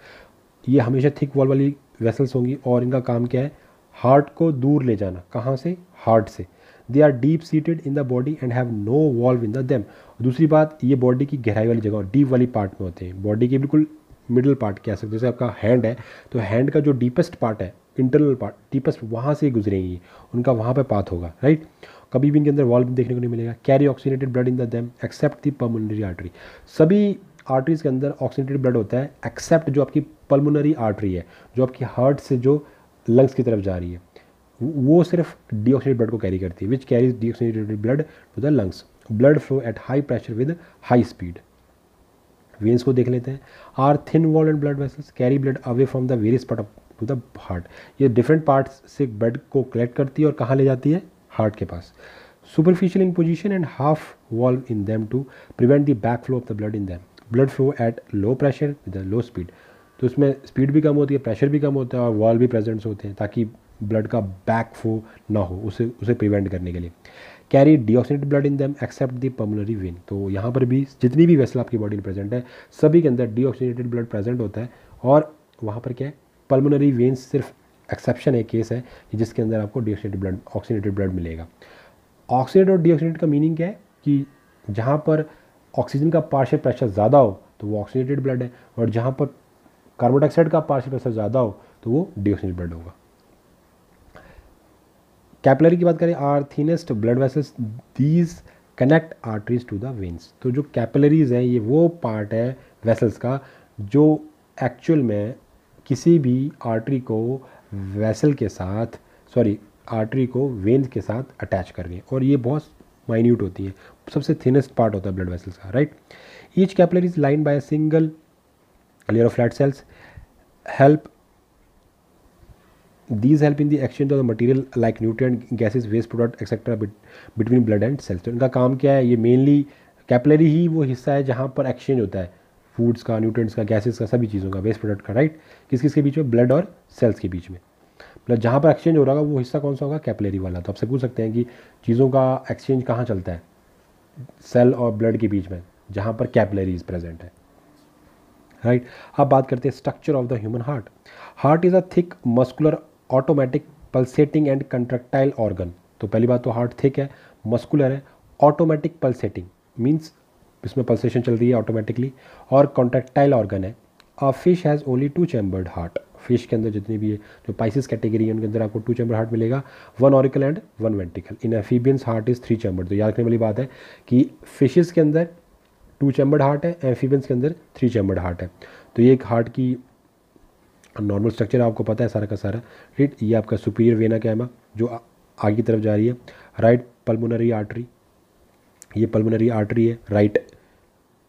ये हमेशा थिक वॉल वाली वेसल्स होंगी और इनका काम क्या है, हार्ट को दूर ले जाना, कहाँ से, हार्ट से। They are deep seated in the body and have no valve in the them. दूसरी बात, ये बॉडी की गहराई वाली जगह, डीप वाली पार्ट में होते हैं, बॉडी के बिल्कुल मिडिल पार्ट कह सकते हैं। जैसे आपका हैंड है तो हैंड का जो डीपेस्ट पार्ट है, इंटरनल पार्ट डीपेस्ट, वहाँ से गुजरेंगी, उनका वहाँ पे पाथ होगा, राइट। कभी भी इनके अंदर वॉल्व देखने को नहीं मिलेगा। Carry oxygenated blood in the them except the pulmonary artery. सभी आर्टरीज के अंदर ऑक्सीनेटेड ब्लड होता है एक्सेप्ट जो आपकी पल्मोनरी आर्टरी है, जो आपकी हार्ट से जो लंग्स की तरफ जा रही है, वो सिर्फ डीऑक्सीनेटेड ब्लड को कैरी करती है, which carries deoxygenated blood to the lungs. Blood flow at high pressure with high speed. Veins को देख लेते हैं। Are thin wall and blood vessels carry blood away from the various part of to the heart. ये डिफरेंट पार्ट्स से ब्लड को कलेक्ट करती है और कहाँ ले जाती है, हार्ट के पास। Superficial in position and have valve in them to prevent the back flow of the blood in them. Blood flow at low pressure with low speed. तो उसमें स्पीड भी कम होती है, प्रेशर भी कम होता है और वॉल भी प्रेजेंट्स होते हैं ताकि ब्लड का बैक फ्लो ना हो, उसे प्रिवेंट करने के लिए। Carry deoxygenated blood in them except the pulmonary vein. तो यहाँ पर भी जितनी भी वेसल आपकी बॉडी में प्रेजेंट है सभी के अंदर डीऑक्सीनेटेड ब्लड प्रेजेंट होता है, और वहाँ पर क्या है, पल्मोनरी वेन्स सिर्फ एक्सेप्शन है, केस है जिसके अंदर आपको डीऑक्सीनेटेड ब्लड, ऑक्सीनेटेड ब्लड मिलेगा। ऑक्सीनेट और डीऑक्सीनेट का मीनिंग क्या है कि जहाँ पर ऑक्सीजन का पार्शियल प्रेशर ज़्यादा हो तो वो ऑक्सीनेटेड ब्लड है, और जहाँ पर कार्बन डाइऑक्साइड का पार्शियल प्रेशर ज़्यादा हो तो वो डीऑक्सीनेटेड ब्लड होगा। कैपिलरी की बात करें, are thinnest blood vessels these connect arteries to the veins. तो जो कैपिलरीज हैं ये वो पार्ट है वेसल्स का जो एक्चुअल में किसी भी आर्टरी को वेसल के साथ, आर्टरी को वेन्स के साथ अटैच कर गए, और ये बहुत माइन्यूट होती है, सबसे थिनेस्ट पार्ट होता है ब्लड वेसल्स का, right. Each capillary is lined by a single layer of flat sales help These help in the exchange of the material like nutrient, gases, waste product etc. between blood and cells। तो इनका काम क्या है, ये मेनली कैपिलरी ही वो हिस्सा है जहाँ पर एक्सचेंज होता है फूड्स का, न्यूट्रिएंट्स का, गैसेस का, सभी चीज़ों का, वेस्ट प्रोडक्ट का, राइट। किस किस के बीच में, ब्लड और सेल्स के बीच में। मतलब जहाँ पर एक्सचेंज हो रहा होगा वो हिस्सा कौन सा होगा, कैपिलरी वाला। तो आपसे पूछ सकते हैं कि चीज़ों का एक्सचेंज कहाँ चलता है, सेल और ब्लड के बीच में, जहाँ पर कैपिलरीज प्रेजेंट है, राइट। अब बात करते हैं structure of the human heart. Heart is a thick muscular automatic pulsating and contractile organ. तो पहली बात तो हार्ट थिक है, मस्कुलर है, ऑटोमेटिक पल्सेटिंग मीन्स इसमें पल्सेशन चल रही है ऑटोमेटिकली, और कॉन्ट्रैक्टाइल ऑर्गन है। A fish has only 2 chambered heart. Fish के अंदर जितनी भी है, जो पाइसिस कैटेगरी है उनके अंदर आपको 2 चैम्बर हार्ट मिलेगा, 1 auricle and 1 ventricle. In amphibians heart is 3 chambered. तो याद रखने वाली बात है कि फिशेस के अंदर 2 चैम्बर्ड हार्ट है, एम्फीबियंस के अंदर 3 चैम्बर्ड हार्ट है। तो ये एक हार्ट की नॉर्मल स्ट्रक्चर आपको पता है सारा का सारा, राइट। ये आपका सुपीरियर वेना कैवा जो आगे की तरफ जा रही है, राइट पल्मोनरी आर्टरी, ये पल्मोनरी आर्टरी है, राइट,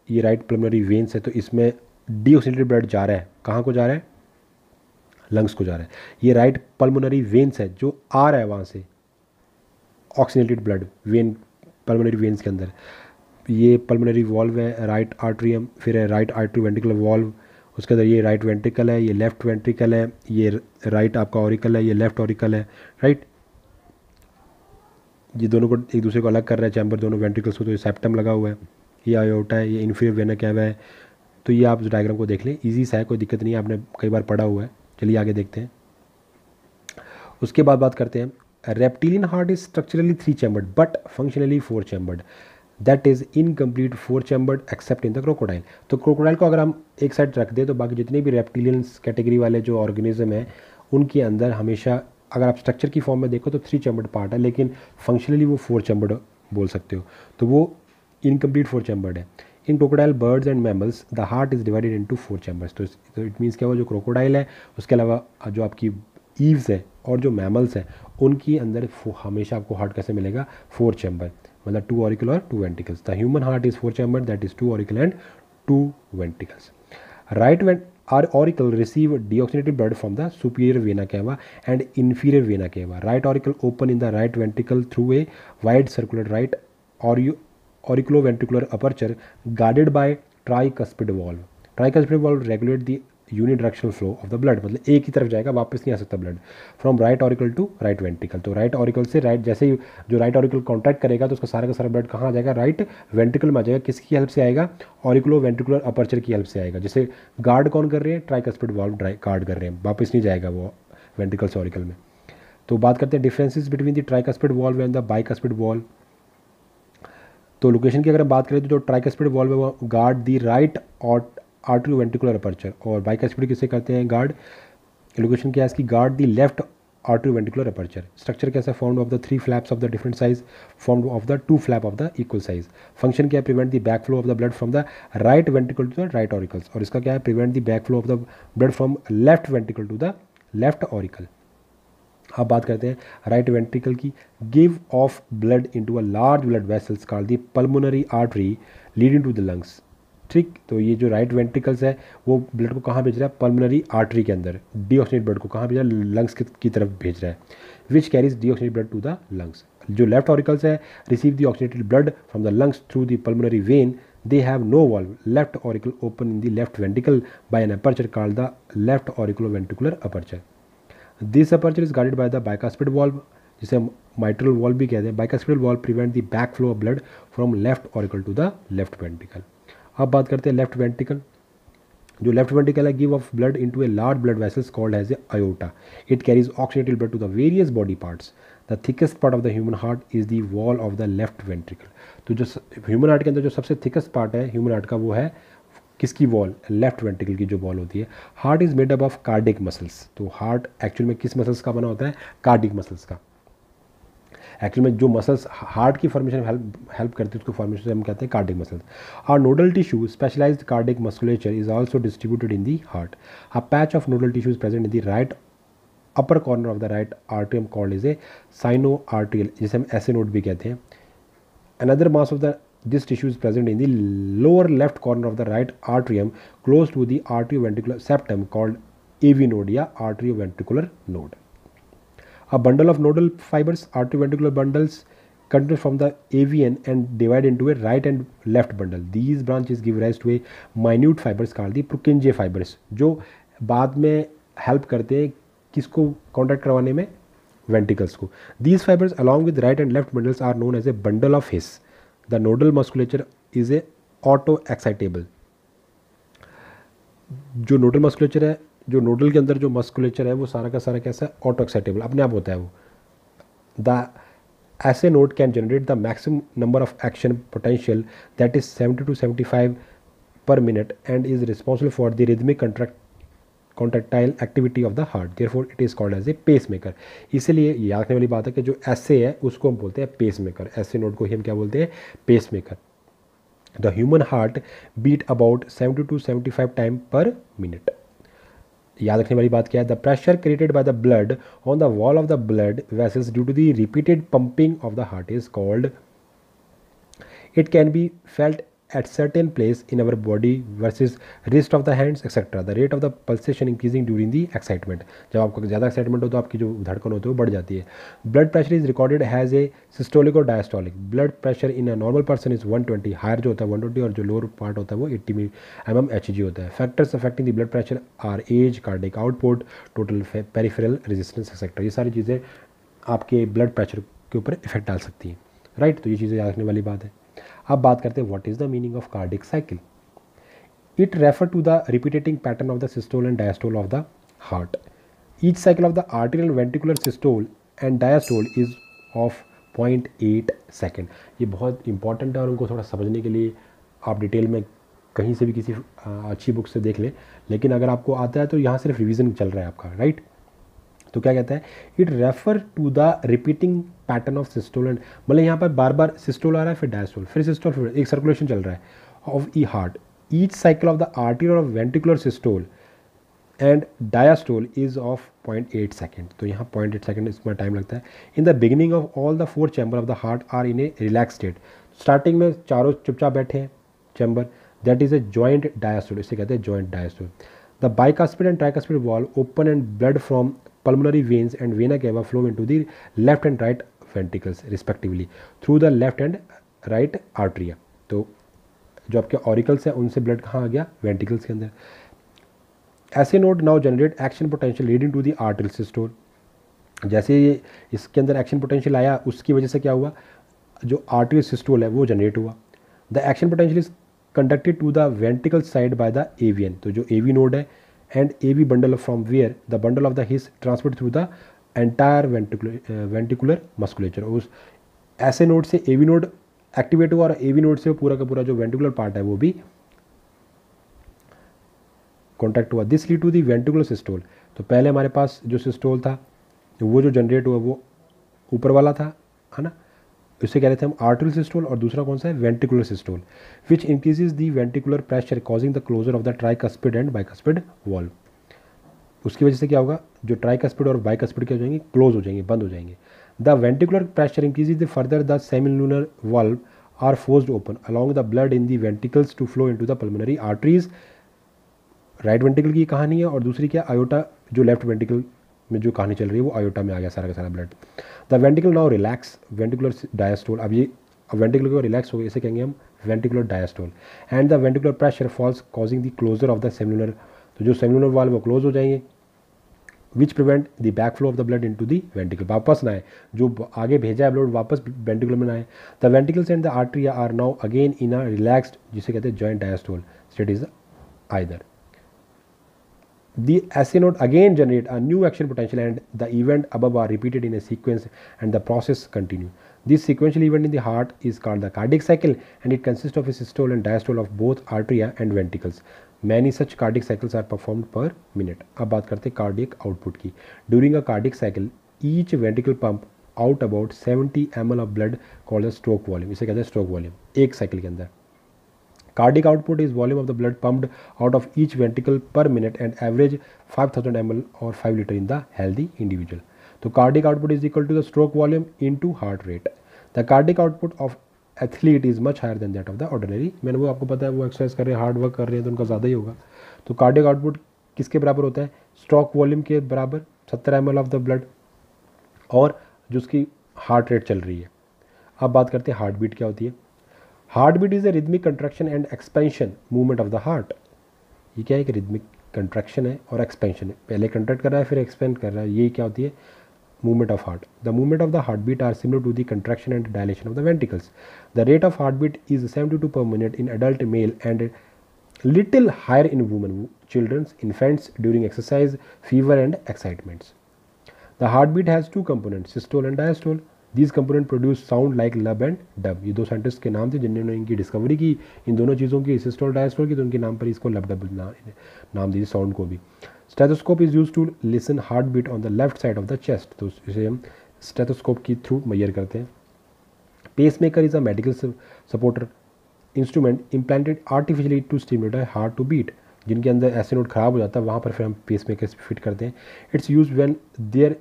ये राइट पल्मोनरी वेन्स है। तो इसमें डीऑक्सीनेटेड ब्लड जा रहा है, कहाँ को जा रहा है, लंग्स को जा रहा है। ये राइट पल्मोनरी वेन्स है जो आ रहा है वहाँ से oxygenated blood when, pulmonary veins के अंदर। ये पल्मोनरी वॉल्व है, राइट आर्ट्रियम, फिर है राइट आर्टरी वेंट्रिकुलर वॉल्व, उसके अंदर ये राइट वेंट्रिकल है, ये लेफ्ट वेंट्रिकल है, ये राइट आपका ऑरिकल है, ये लेफ्ट ऑरिकल है, राइट। ये दोनों को एक दूसरे को अलग कर रहा है चैम्बर, दोनों वेंट्रिकल्स को। तो ये सेप्टम लगा हुआ है, ये आयोटा है, ये इन्फीरियर वेना कैवा है। तो ये आप डायग्राम को देख लें, ईजी सा है, कोई दिक्कत नहीं है, आपने कई बार पढ़ा हुआ है। चलिए आगे देखते हैं। उसके बाद बात करते हैं, reptilian heart is structurally 3 chambered but functionally 4 chambered, that is incomplete 4 chambered accept in the crocodile. तो क्रोकोडाइल को अगर हम एक साइड रख दें तो बाकी जितने भी रेप्टिलियंस कैटेगरी वाले जो ऑर्गेनिज्म है उनके अंदर हमेशा, अगर आप स्ट्रक्चर की फॉर्म में देखो तो 3 चैम्बर्ड पार्ट है, लेकिन फंक्शनली वो 4 चैम्बर्ड बोल सकते हो। तो वो इनकम्प्लीट 4 चैम्बर्ड है। In crocodile birds and mammals the heart is divided into 4 chambers. तो इट मीन्स क्या हुआ, जो क्रोकोडाइल है उसके अलावा जो आपकी ईव्स है और जो मैमल्स हैं उनकी अंदर हमेशा आपको हार्ट कैसे मिलेगा, 4 चैम्बर, मतलब 2 ऑरिकल और 2 ventricles. The human heart is 4 chamber, that is 2 auricle and 2 ventricles. Right auricle receive deoxygenated blood from the superior vena cava and inferior vena cava. Right auricle open in the right ventricle through a wide circular right auriculoventricular aperture guarded by tricuspid valve. Tricuspid valve regulate the unidirectional flow of the blood, मतलब एक ही तरफ जाएगा, वापस नहीं आ सकता blood, from right auricle to right ventricle. तो राइट ऑरिकल से राइट, जैसे ही जो राइट ऑरिकल कॉन्ट्रैक्ट करेगा तो उसका सारा का सारा ब्लड कहाँ आ जाएगा, राइट वेंट्रिकल में आ जाएगा। किसकी हेल्प से आएगा, ऑरिकुलो वेंट्रिकुलर अपर्चर की हेल्प से आएगा। जैसे गार्ड कौन कर रहे हैं, ट्राइकस्पिड वाल्व गार्ड कर रहे हैं, वापस नहीं जाएगा वो वेंट्रिकल से ऑरिकल में। तो बात करते हैं differences between the tricuspid valve and the bicuspid valve. तो लोकेशन की अगर हम बात करें तो जो ट्राइकस्पिड वाल्व है वो गार्ड दी राइट और आर्टरी वेंट्रिकुलर अपर्चर, और बाइकस्पिड किसे कहते हैं, गार्ड, लोकेशन क्या है इसकी, guard the left artery ventricular aperture. Structure कैसा, formed of the 3 flaps of the different size formed of the 2 flap of the equal size. Function क्या है, prevent the back flow of the blood from the right ventricle to the right auricles, और इसका क्या है, prevent the back flow of the blood from left ventricle to the left auricle. अब बात करते हैं राइट वेंट्रिकल की, give off blood into a large blood vessels called the pulmonary artery leading to the lungs. ठीक, तो ये जो राइट वेंट्रिकल्स है वो ब्लड को कहाँ भेज रहा है, पल्मोनरी आर्टरी के अंदर, डीऑक्सीनेटेड ब्लड को कहाँ भेज रहा है, लंग्स की तरफ भेज रहा है, which carries deoxygenated blood to the lungs. जो लेफ्ट ऑरिकल्स है receive the oxygenated blood from the lungs through the pulmonary vein They have no valve, left auricle open in the left ventricle by an aperture called the left auriculoventricular aperture. This aperture is guarded by the bicuspid valve, जिसे हम mitral valve भी कहते हैं. Bicuspid valve prevent the backflow of blood from left auricle to the left ventricle. अब बात करते हैं left ventricle. जो लेफ्ट वेंट्रिकल है give off blood into a large blood vessels called as a aorta. It carries oxygenated blood to the various body parts. The thickest part of the human heart is the wall of the left ventricle. तो जो ह्यूमन हार्ट के अंदर जो सबसे थिकेस्ट पार्ट है ह्यूमन हार्ट का वो है किसकी वॉल, लेफ्ट वेंट्रिकल की जो वॉल होती है. Heart is made up of cardiac muscles. तो हार्ट एक्चुअल में किस मसल्स का बना होता है, कार्डिक मसल्स का. एक्चुअल में जो मसल्स हार्ट की फॉर्मेशन हेल्प करती है उसको फॉर्मेशन से हम कहते हैं cardiac muscles. Are nodal tissue specialized cardiac musculature is also distributed in the heart. A patch of nodal tissue is present in the right upper corner of the right atrium called is a sino atrial, जिसे हम ऐसे नोड भी कहते हैं. Another mass of the this tissue is present in the lower left corner of the right atrium close to the atrioventricular septum called AV node या atrioventricular node. A bundle of nodal fibers, arterioventricular bundles, continue from the AVN and divide into a right and left bundle. These branches give rise to a minute fibers called the Purkinje fibers, जो बाद में help करते हैं किसको कॉन्टैक्ट करवाने में, वेंट्रिकल्स को. These fibers along with right and left bundles are known as a bundle of His. The nodal musculature is a auto-excitable. जो नोडल मस्कुलेचर है, जो नोडल के अंदर जो मस्कुलेचर है वो सारा का सारा कैसा है, ऑटो एक्साइटेबल, अपने आप होता है वो. The SA node can generate the maximum number of action potential that is 70 to 75 per minute and is responsible for the rhythmic contractile activity of the heart. Therefore it is called as a pacemaker. इसीलिए याद रखने वाली बात है कि जो ऐसे है उसको हम बोलते हैं पेस मेकर. ऐसे नोड को ही हम क्या बोलते हैं, pacemaker. The human heart beat about 70 to 75 time per minute. याद रखने वाली बात क्या है, the pressure created by the blood on the wall of the blood vessels due to the repeated pumping of the heart is called. It can be felt at certain place in our body versus wrist of the hands etc. The rate of the pulsation increasing during the excitement. जब आपको ज़्यादा एक्साइटमेंट हो तो आपकी जो धड़कन होती है वो बढ़ जाती है. Blood pressure is recorded has a systolic और diastolic. Blood pressure in a normal person is 120. Higher जो होता है 120 और जो लोअर पार्ट होता है वो 80 mmHg होता है. Factors affecting the blood pressure are age, cardiac output, total peripheral resistance etcetera. ये सारी चीज़ें आपके ब्लड प्रेशर के ऊपर इफेक्ट डाल सकती हैं. राइट, तो ये चीज़ें याद रखने वाली बात है. अब बात करते हैं what is the meaning of cardiac cycle. It refer to the repeating pattern of the systole and diastole of the heart. Each cycle of the arterial ventricular systole and diastole is of 0.8 second. ये बहुत इंपॉर्टेंट है और उनको थोड़ा समझने के लिए आप डिटेल में कहीं से भी किसी अच्छी बुक से देख लें. लेकिन अगर आपको आता है तो यहाँ सिर्फ रिविजन चल रहा है आपका. राइट, तो क्या कहता है, it refer to the repeating pattern of systole and, मतलब यहाँ पर बार बार सिस्टोल आ रहा है फिर डायस्टोल फिर सिस्टोल फिर एक सर्कुलेशन चल रहा है ऑफ ई heart. Each cycle of the arterial of ventricular systole and diastole is of 0.8 second. तो यहाँ 0.8 सेकेंड इसमें टाइम लगता है. In the beginning of all the 4 chamber of the heart are in a relax state. Starting में चारों चुपचाप बैठे हैं chamber, that is a joint diastole. इसे कहते हैं joint diastole. The bicuspid and tricuspid valve open and blood from pulmonary veins and vena cava flow into the left and right ventricles respectively through the left and right arteria. तो जो आपके ऑरिकल्स हैं उनसे ब्लड कहाँ आ गया, वेंट्रिकल्स के अंदर. SA node now generate action potential leading to the arterial systole. जैसे ये इसके अंदर एक्शन पोटेंशियल आया उसकी वजह से क्या हुआ, जो आर्टरियल सिस्टोल है वो जनरेट हुआ. The action potential is conducted to the ventricle side by the AVN. तो जो एवी नोड है and AV bundle from where the bundle of the His transferred through the entire ventricular musculature. उस ऐसे नोड से AV नोड एक्टिवेट हुआ और AV नोड से पूरा का पूरा जो वेंट्रिकुलर पार्ट है वो भी कॉन्टैक्ट हुआ. This lead to the ventricular systole. तो पहले हमारे पास जो सिस्टोल था वो जो जनरेट हुआ वो ऊपर वाला था, है ना, इसे कह रहे थे हम आर्टरियल सिस्टोल. और दूसरा कौन सा है, ventricular systole, which increases the ventricular pressure causing the closure of the tricuspid and bicuspid valve. उसकी वजह से क्या होगा, जो ट्राइकस्पिड और बाइकस्पिड क्या हो जाएंगे, क्लोज हो जाएंगे, बंद हो जाएंगे. The ventricular pressure increases the further the semilunar valve are forced open along the blood in the ventricles to flow into the pulmonary arteries. Right ventricle की कहानी है और दूसरी क्या, आयोटा, जो लेफ्ट वेंट्रिकल में जो कहानी चल रही है वो आयोटा में आ गया सारा का सारा blood. The ventricle now relax ventricular diastole. अब ये अब वेंटिकुलर को रिलैक्स हो गया, इसे कहेंगे हम ventricular diastole. And the ventricular pressure falls causing the closure of the cellular, तो जो सेलुलर वाल्व वो क्लोज हो जाएंगे, which prevent the back flow of the blood into the ventricle, वापस ना आए, जो आगे भेजा है ब्लड वापस वेंटिकुलर में ना आए। The ventricles and the atria are now again in a relaxed, जिसे कहते हैं joint diastole state is either. The SA node again generate a new action potential and the event above are repeated in a sequence and the process continue. This sequential event in the heart is called the cardiac cycle and it consists of a systole and diastole of both arteria and ventricles. Many such cardiac cycles are performed per minute. अब बात करते हैं cardiac output की. During a cardiac cycle, each ventricle pump out about 70 ml of blood called a stroke volume. इसे कहते हैं stroke volume. एक साइकिल के अंदर. Cardiac output is volume of the blood pumped out of each ventricle per minute and average 5000 ml or 5 liter in the healthy individual. So cardiac output is equal to the stroke volume into heart rate. The cardiac output of athlete is much higher than that of the ordinary. मैंने वो आपको पता है वो एक्सरसाइज कर रहे हैं, हार्ड वर्क कर रहे हैं तो उनका ज़्यादा ही होगा. तो कार्डियक आउटपुट किसके बराबर होता है? स्ट्रोक वॉल्यूम के बराबर 70 ml ऑफ द ब्लड और जो उसकी हार्ट रेट चल रही है. अब बात करते हैं हार्ट बीट क्या होती है. Heart beat is a rhythmic contraction and expansion movement of the heart. ये क्या है कि रिदमिक कंट्रैक्शन है और एक्सपेंशन है, पहले कंट्रैक्ट कर रहा है फिर एक्सपेंड कर रहा है, ये क्या होती है? movement of heart. The movement of the heartbeat are similar to the contraction and dilation of the ventricles. The rate of heartbeat is 72 per minute in adult male and little higher in women, children, infants during exercise, fever and excitements. The heartbeat has two components, systole and diastole. These components produce sound like lub and dub. ये दो साइंटिस्ट के नाम थे जिन्होंने इनकी डिस्कवरी की इन दोनों चीज़ों की, सिस्टोल डायस्टोल की, तो उनके नाम पर इसको लब डब नाम दीजिए साउंड को भी. Stethoscope is use to listen heart beat on the left side of the chest, तो इसे हम स्टेथोस्कोप की थ्रू मेजर करते हैं. Pacemaker is a medical supporter instrument implanted artificially to stimulate heart to beat. जिनके अंदर ऐसे नोड खराब हो जाता है वहाँ पर फिर हम पेस मेकर फिट करते हैं. It's use when there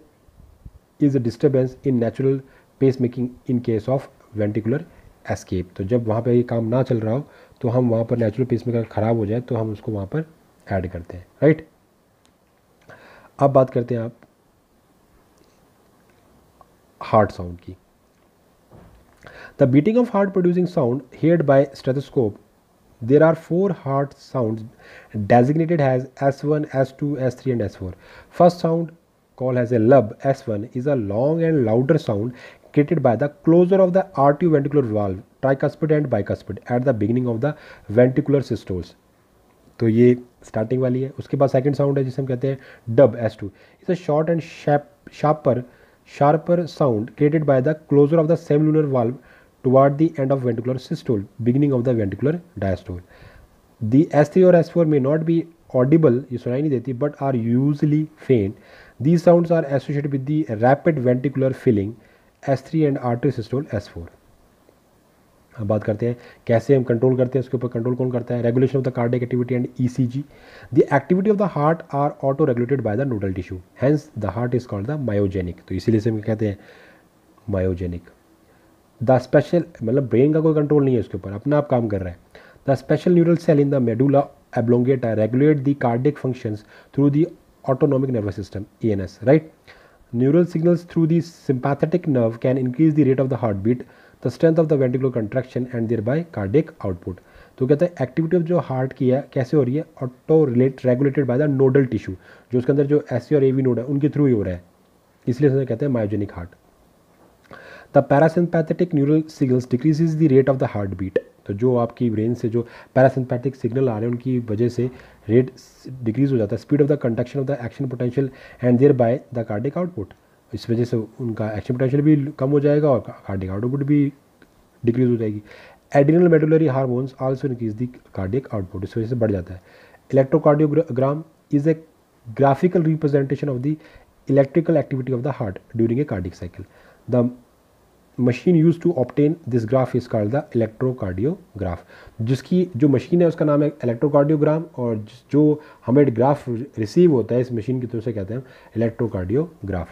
is a disturbance in natural pace making in case of ventricular escape. तो जब वहाँ पर ये काम ना चल रहा हो तो हम वहाँ पर नेचुरल पेस मेकर ख़राब हो जाए तो हम उसको वहाँ पर ऐड करते हैं. राइट. अब बात करते हैं आप हार्ट साउंड की. The beating of heart producing sound heard by stethoscope. There are 4 heart sounds designated as S1, S2, S3 and S4. First sound called as a lub, S1, is a long and louder sound created by the closure of the arterioventricular valve, tricuspid and bicuspid at the beginning of the ventricular systoles. तो ये स्टार्टिंग वाली है. उसके बाद सेकंड साउंड है जिसे हम कहते हैं dub, S2. It's a short and sharper sound created by the closure of the cellular valve toward the end of ventricular systole, beginning of the ventricular diastole. The S3 और S4 में नॉट बी ऑडिबल, ये सुनाई नहीं देती, but are usually faint. These sounds are associated with the rapid ventricular filling, S3 and artery systole, S4. अब बात करते हैं कैसे हम कंट्रोल करते हैं, उसके ऊपर कंट्रोल कौन करता है? Regulation of the cardiac activity and ECG. The activity of the heart are auto regulated by the nodal tissue, hence the heart is called the myogenic. तो इसीलिए से हम कहते हैं मायोजेनिक. द स्पेशल मतलब ब्रेन का कोई कंट्रोल नहीं है उसके ऊपर, अपना आप काम कर रहा है. The special neural cell in the medulla oblongata regulate the cardiac functions through the autonomic nervous system, ANS. Right. Neural signals through the sympathetic nerve can increase the rate of the heart beat, the strength of the ventricular contraction and thereby cardiac output. तो कहते हैं एक्टिविटी ऑफ जो हार्ट की है कैसे हो रही है? Auto regulated by the nodal tissue, जो उसके अंदर जो SC और AV नोड है उनके थ्रू ही हो रहा है, इसलिए उसे कहते हैं myogenic heart. The parasympathetic neural signals decreases the rate of the heart beat. तो जो आपकी ब्रेन से जो पैरासिम्पैथिक सिग्नल आ रहे हैं उनकी वजह से रेट डिक्रीज हो जाता है. Speed of the conduction of the action potential and thereby the cardiac output. इस वजह से उनका एक्शन पोटेंशियल भी कम हो जाएगा और कार्डियक आउटपुट भी डिक्रीज हो जाएगी. Adrenal medullary hormones also increase the cardiac output, इस वजह से बढ़ जाता है. Electrocardiogram is a graphical representation of the electrical activity of the heart during a cardiac cycle. The machine use to obtain this graph is called the electrocardiograph. जिसकी जो मशीन है उसका नाम है इलेक्ट्रोकार्डियोग्राम और जो हमें ग्राफ रिसीव होता है इस मशीन की तरफ से कहते हैं इलेक्ट्रोकार्डियोग्राफ.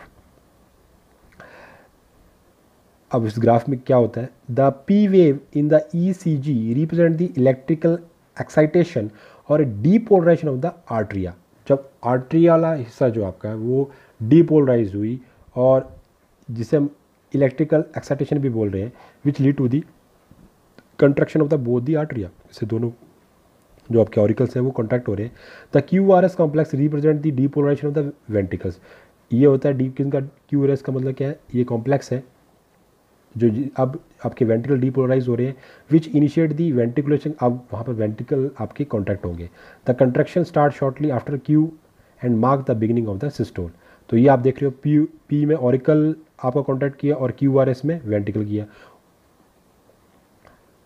अब इस ग्राफ में क्या होता है? The P wave in the ECG represent the electrical excitation और डीपोलराइजेशन ऑफ द आर्ट्रिया. जब आर्ट्रिया वाला हिस्सा जो आपका है वो डीपोलराइज हुई और जिसे हम इलेक्ट्रिकल एक्साइटेशन भी बोल रहे हैं, which lead to the contraction of the both the atria, इससे दोनों जो आपके ऑरिकल्स हैं वो कॉन्ट्रैक्ट हो रहे हैं। The QRS complex represent the depolarisation of the ventricles. ये होता है डीप किसका QRS का मतलब क्या है, ये कॉम्प्लेक्स है जो अब आपके वेंट्रिकल डीपोलराइज हो रहे हैं विच इनिशिएट दी वेंट्रिकुलेशन। अब वहाँ पर वेंट्रिकल आपके कॉन्ट्रैक्ट होंगे। The construction start shortly after Q and mark the beginning of the systole. तो ये आप देख रहे हो P में ऑरिकल आपका कॉन्ट्रैक्ट किया और QRS में वेंट्रिकल किया।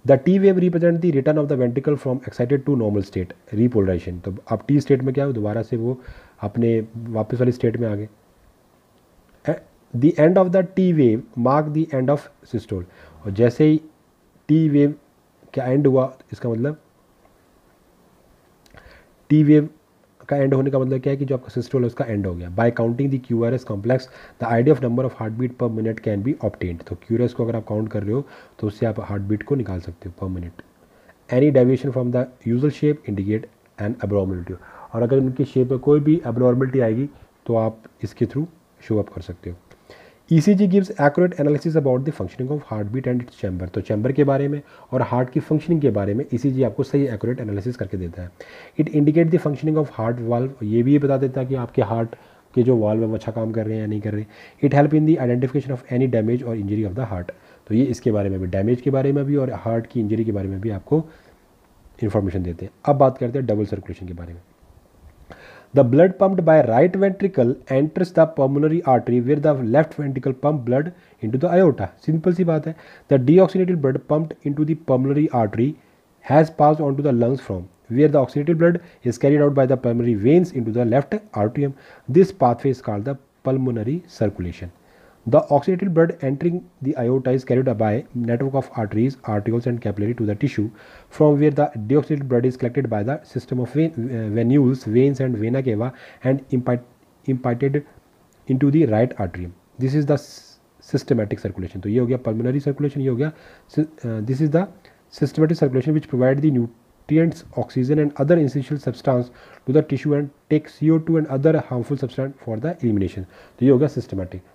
The T wave represent the return of the ventricle from excited to normal state repolarisation. तो अब T स्टेट में क्या हो, दोबारा से वो अपने वापस वाली स्टेट में आ गए। The end of the T wave mark the end of systole. और जैसे ही T वेव का एंड हुआ, इसका मतलब T वेव का एंड होने का मतलब क्या है कि जो आपका सिस्टोल है उसका एंड हो गया। By counting the QRS complex the idea of number of heart beat per minute can be obtained. तो QRS को अगर आप काउंट कर रहे हो तो उससे आप हार्ट बीट को निकाल सकते हो पर minute. Any deviation from the usual shape indicate N abnormality. और अगर उनकी शेप में कोई भी एब्नॉर्मलिटी आएगी तो आप इसके थ्रू शो अप कर सकते हो। ECG gives accurate analysis about the functioning of heart beat and its chamber. तो चैम्बर के बारे में और हार्ट की फंक्शनिंग के बारे में ECG आपको सही एक्यूरेट एनालिसिस करके देता है। It indicate the functioning of heart valve. ये भी बता देता है कि आपके हार्ट के जो वाल्व है वो अच्छा काम कर रहे हैं या नहीं कर रहे। It help in the identification of any damage और इंजरी ऑफ द हार्ट। तो ये इसके बारे में भी, डैमेज के बारे में भी और हार्ट की इंजरी के बारे में भी आपको इन्फॉर्मेशन देते हैं। अब बात करते हैं डबल सर्कुलेशन के बारे में। The blood pumped by right ventricle enters the pulmonary artery where the left ventricle pump blood into the aorta. Simple सी बात है। The deoxygenated blood pumped into the pulmonary artery has passed on to the lungs from where the oxygenated blood is carried out by the pulmonary veins into the left atrium. This pathway is called the pulmonary circulation. The oxygenated blood entering the aorta is carried by network of arteries, arterioles and capillary to the tissue from where the deoxygenated blood is collected by the system of venules, veins and vena cava and imparted into the right atrium. This is the systematic circulation. तो ये हो गया pulmonary circulation, ये हो गया this is the systematic circulation which provide the nutrients, oxygen and other essential substance to the tissue and take CO2 and other harmful substance for the elimination. तो ये हो गया systematic.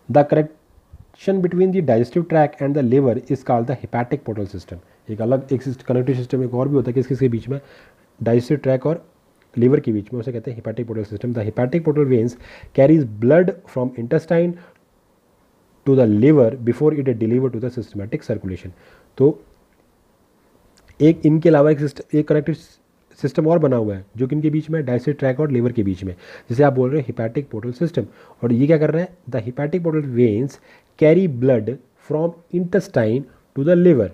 The connection between the digestive tract and the liver is called the hepatic portal system. एक अलग एक कनेक्टिव सिस्टम एक और भी होता है किसके बीच में, डाइजेस्टिव ट्रैक और लिवर के बीच में, उसे कहते हैं hepatic portal system. The hepatic portal veins carries blood from intestine to the liver before it deliver to the systematic circulation. तो एक इनके अलावा एक कनेक्टिव सिस्टम और बना हुआ है जो कि इनके बीच में डाइजेस्टिव ट्रैक और लिवर के बीच में, जिसे आप बोल रहे हैं हेपाटिक पोर्टल सिस्टम। और ये क्या कर रहा है, the hepatic portal veins carry blood from intestine to the liver.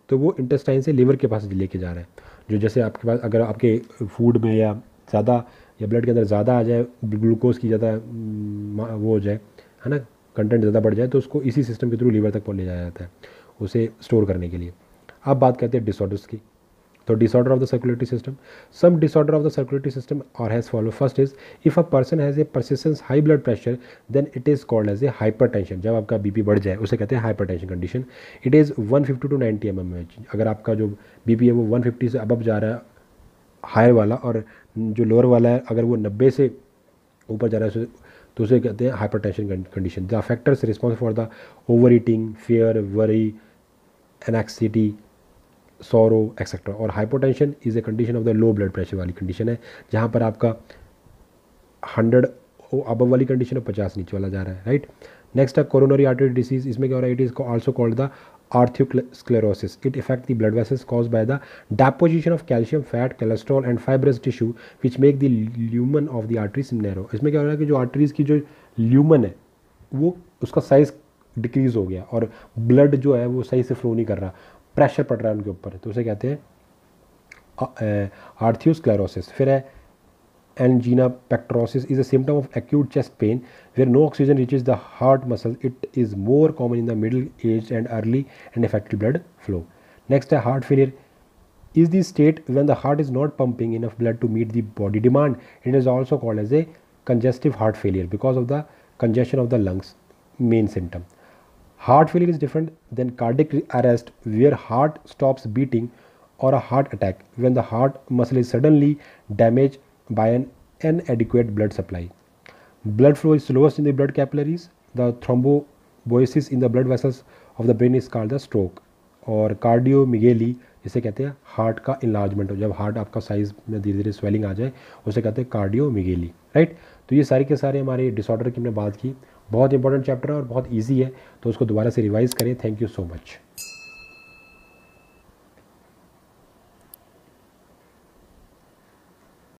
तो वो इंटेस्टाइन से लिवर के पास लेके जा रहा है। जो जैसे आपके पास अगर आपके फूड में या ज़्यादा या ब्लड के अंदर ज़्यादा आ जाए, ग्लूकोज की ज़्यादा वो हो जाए, है ना, कंटेंट ज़्यादा बढ़ जाए, तो उसको इसी सिस्टम के थ्रू लिवर तक ले जाया जाता है उसे स्टोर करने के लिए। अब बात करते हैं डिसऑर्डर्स की। तो disorder of the circulatory system, some disorder of the circulatory system are has follow. First is if a person has a persistence high blood pressure then it is called as a hypertension. जब आपका बीपी बढ़ जाए उसे कहते हैं hypertension condition. It is 150 to 90 mmHg। अगर आपका जो बीपी है वो 150 से अबव जा रहा है हायर वाला, और जो लोअर वाला है अगर वो 90 से ऊपर जा रहा है तो उसे कहते हैं hypertension condition. The factors response for the over eating, fear, worry, anxiety, sorrow etcetera. और hypotension is a condition of the low blood pressure वाली कंडीशन है, जहाँ पर आपका 100 अबव वाली कंडीशन है, 50 नीचे वाला जा रहा है, राइट। नेक्स्ट है कोरोनरी आर्टरी डिसीज। इसमें क्या हो रहा है, it is also called the atherosclerosis. It affect the blood vessels cause by the deposition of calcium, fat, cholesterol and fibrous tissue which make the lumen of the arteries narrow. इसमें क्या हो रहा है कि जो आर्टरीज की जो ल्यूमन है वो उसका साइज डिक्रीज हो गया और ब्लड जो है वो सही से फ्लो नहीं कर रहा, प्रेशर पड़ रहा है उनके ऊपर, तो उसे कहते हैं आर्थ्रोस्क्लेरोसिस। फिर है angina pectoris is a symptom of acute chest pain where no oxygen reaches the heart muscle. It is more common in the middle age and early and effective blood flow. Next है heart failure is the state when the heart is not pumping enough blood to meet the body demand. It is also called as a congestive heart failure because of the congestion of the lungs, main symptom. Heart failure is different than cardiac arrest where heart stops beating, or a heart attack when the heart muscle is suddenly damaged by an inadequate blood supply. Blood flow is slowest in the blood capillaries. The thrombosis in the blood vessels of the brain is called the stroke, और कार्डियोमिगेली जिसे कहते हैं हार्ट का इन्लार्जमेंट हो, जब हार्ट आपका साइज़ में धीरे धीरे स्वेलिंग आ जाए उसे कहते हैं कार्डियोमिगेली, राइट। तो ये सारे के सारे हमारे डिसऑर्डर की हमने बात की। बहुत इंपॉर्टेंट चैप्टर है और बहुत ईजी है, तो उसको दोबारा से रिवाइज़ करें। Thank you so much.